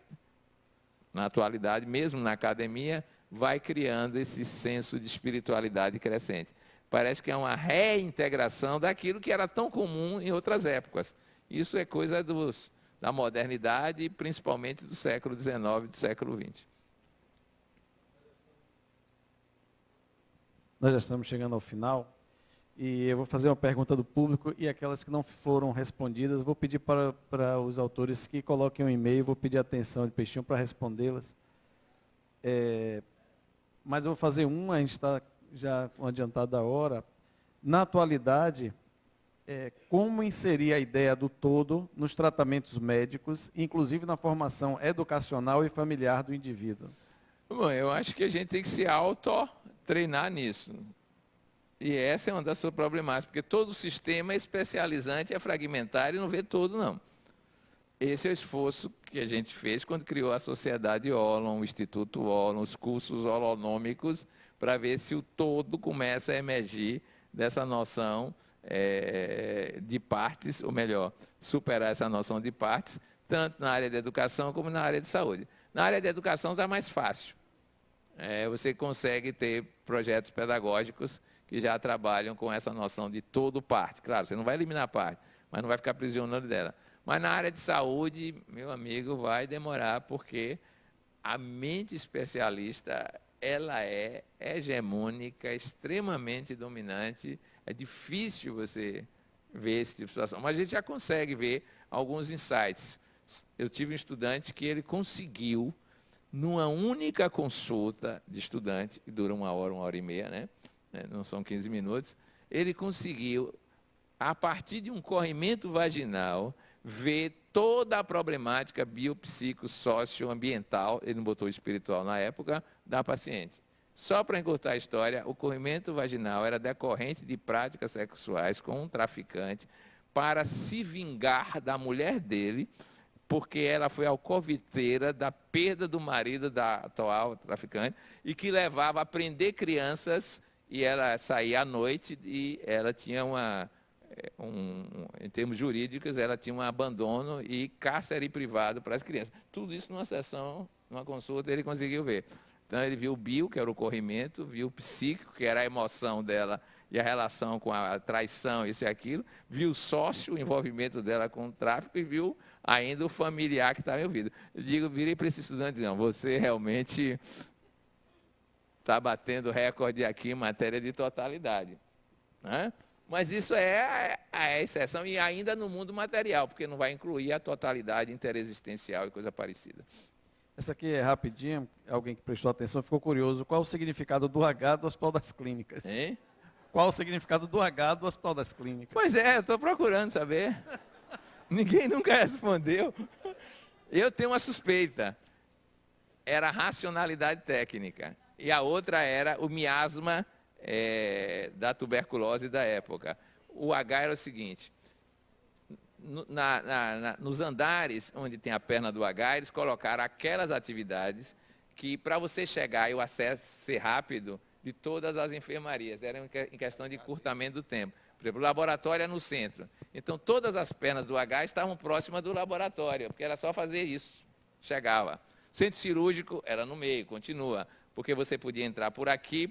na atualidade, mesmo na academia, vai criando esse senso de espiritualidade crescente. Parece que é uma reintegração daquilo que era tão comum em outras épocas. Isso é coisa da modernidade, principalmente do século XIX e do século XX. Nós já estamos chegando ao final e eu vou fazer uma pergunta do público e aquelas que não foram respondidas, vou pedir para os autores que coloquem um e-mail, vou pedir atenção de Peixinho para respondê-las. Mas eu vou fazer uma, a gente está já adiantado da hora. Na atualidade, como inserir a ideia do todo nos tratamentos médicos, inclusive na formação educacional e familiar do indivíduo? Bom, eu acho que a gente tem que se auto-treinar nisso. E essa é uma das suas problemáticas, porque todo o sistema é especializante, é fragmentário e não vê todo, não. Esse é o esforço que a gente fez quando criou a Sociedade Holon, o Instituto Holon, os cursos holonômicos, para ver se o todo começa a emergir dessa noção de partes, ou melhor, superar essa noção de partes, tanto na área da educação como na área de saúde. Na área da educação está mais fácil. Você consegue ter projetos pedagógicos que já trabalham com essa noção de todo parte. Claro, você não vai eliminar a parte, mas não vai ficar prisionando dela. Mas na área de saúde, meu amigo, vai demorar, porque a mente especialista, ela é hegemônica, extremamente dominante. É difícil você ver esse tipo de situação. Mas a gente já consegue ver alguns insights. Eu tive um estudante que ele conseguiu, numa única consulta de estudante, que dura 1 hora e meia, né? Não são 15 minutos, ele conseguiu, a partir de um corrimento vaginal, ver toda a problemática biopsico-socioambiental, ele não botou espiritual na época, da paciente. Só para encurtar a história, o corrimento vaginal era decorrente de práticas sexuais com um traficante para se vingar da mulher dele, porque ela foi alcoviteira da perda do marido da atual traficante e que levava a prender crianças e ela saía à noite e ela tinha em termos jurídicos, ela tinha um abandono e cárcere privado para as crianças. Tudo isso numa sessão, numa consulta, ele conseguiu ver. Então, ele viu o bio, que era o corrimento, viu o psíquico, que era a emoção dela e a relação com a traição, isso e aquilo, viu o sócio, o envolvimento dela com o tráfico, e viu ainda o familiar que estava envolvido. Eu virei para esse estudante dizendo, você realmente está batendo recorde aqui em matéria de totalidade. Né? Mas isso é a exceção, e ainda no mundo material, porque não vai incluir a totalidade interexistencial e coisa parecida. Essa aqui é rapidinho, alguém que prestou atenção ficou curioso. Qual o significado do H do Hospital das Clínicas? Hein? Qual o significado do H do Hospital das Clínicas? Pois é, eu estou procurando saber. Ninguém nunca respondeu. Eu tenho uma suspeita. Era a racionalidade técnica. E a outra era o miasma da tuberculose da época. O H era o seguinte. Nos andares onde tem a perna do H, eles colocaram aquelas atividades que, para você chegar e o acesso ser rápido, de todas as enfermarias, era em questão de encurtamento do tempo. Por exemplo, o laboratório é no centro. Então, todas as pernas do H estavam próximas do laboratório, porque era só fazer isso, chegava. O centro cirúrgico era no meio, continua, porque você podia entrar por aqui,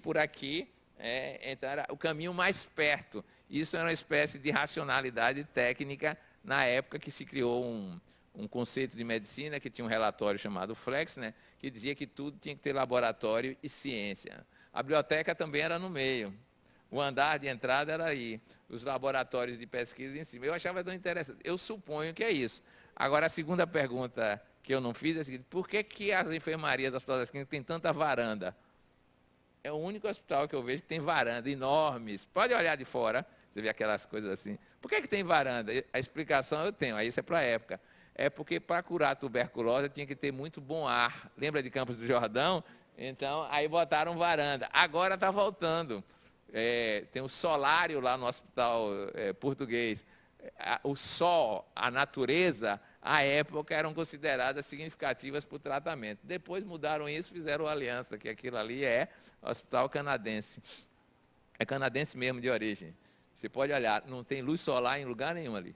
então era o caminho mais perto. Isso era uma espécie de racionalidade técnica na época que se criou um conceito de medicina, que tinha um relatório chamado Flex, né, que dizia que tudo tinha que ter laboratório e ciência. A biblioteca também era no meio. O andar de entrada era aí. Os laboratórios de pesquisa em cima. Eu achava tão interessante. Eu suponho que é isso. Agora, a segunda pergunta que eu não fiz é a seguinte: por que as enfermarias das Hospital das Clínicas têm tanta varanda? É o único hospital que eu vejo que tem varanda enormes. Pode olhar de fora, você vê aquelas coisas assim. Por que tem varanda? A explicação eu tenho, aí isso é para a época. É porque para curar a tuberculose tinha que ter muito bom ar. Lembra de Campos do Jordão? Então, aí botaram varanda. Agora está voltando. Tem o solário lá no hospital português. O sol, a natureza, à época eram consideradas significativas para o tratamento. Depois mudaram isso, fizeram aliança, que aquilo ali é hospital canadense. É canadense mesmo de origem. Você pode olhar, não tem luz solar em lugar nenhum ali.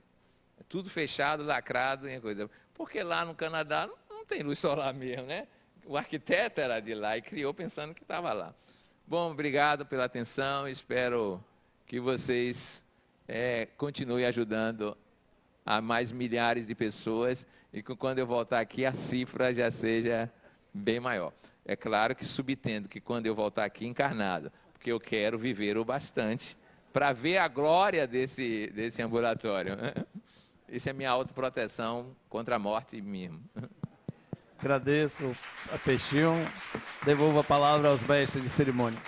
É tudo fechado, lacrado e coisa. Porque lá no Canadá não tem luz solar mesmo, né? O arquiteto era de lá e criou pensando que estava lá. Bom, obrigado pela atenção. Espero que vocês continuem ajudando a mais milhares de pessoas e que quando eu voltar aqui a cifra já seja bem maior. É claro que subtendo que quando eu voltar aqui encarnado, porque eu quero viver o bastante para ver a glória desse ambulatório. Isso é minha autoproteção contra a morte mesmo. Agradeço a Peixinho. Devolvo a palavra aos mestres de cerimônia.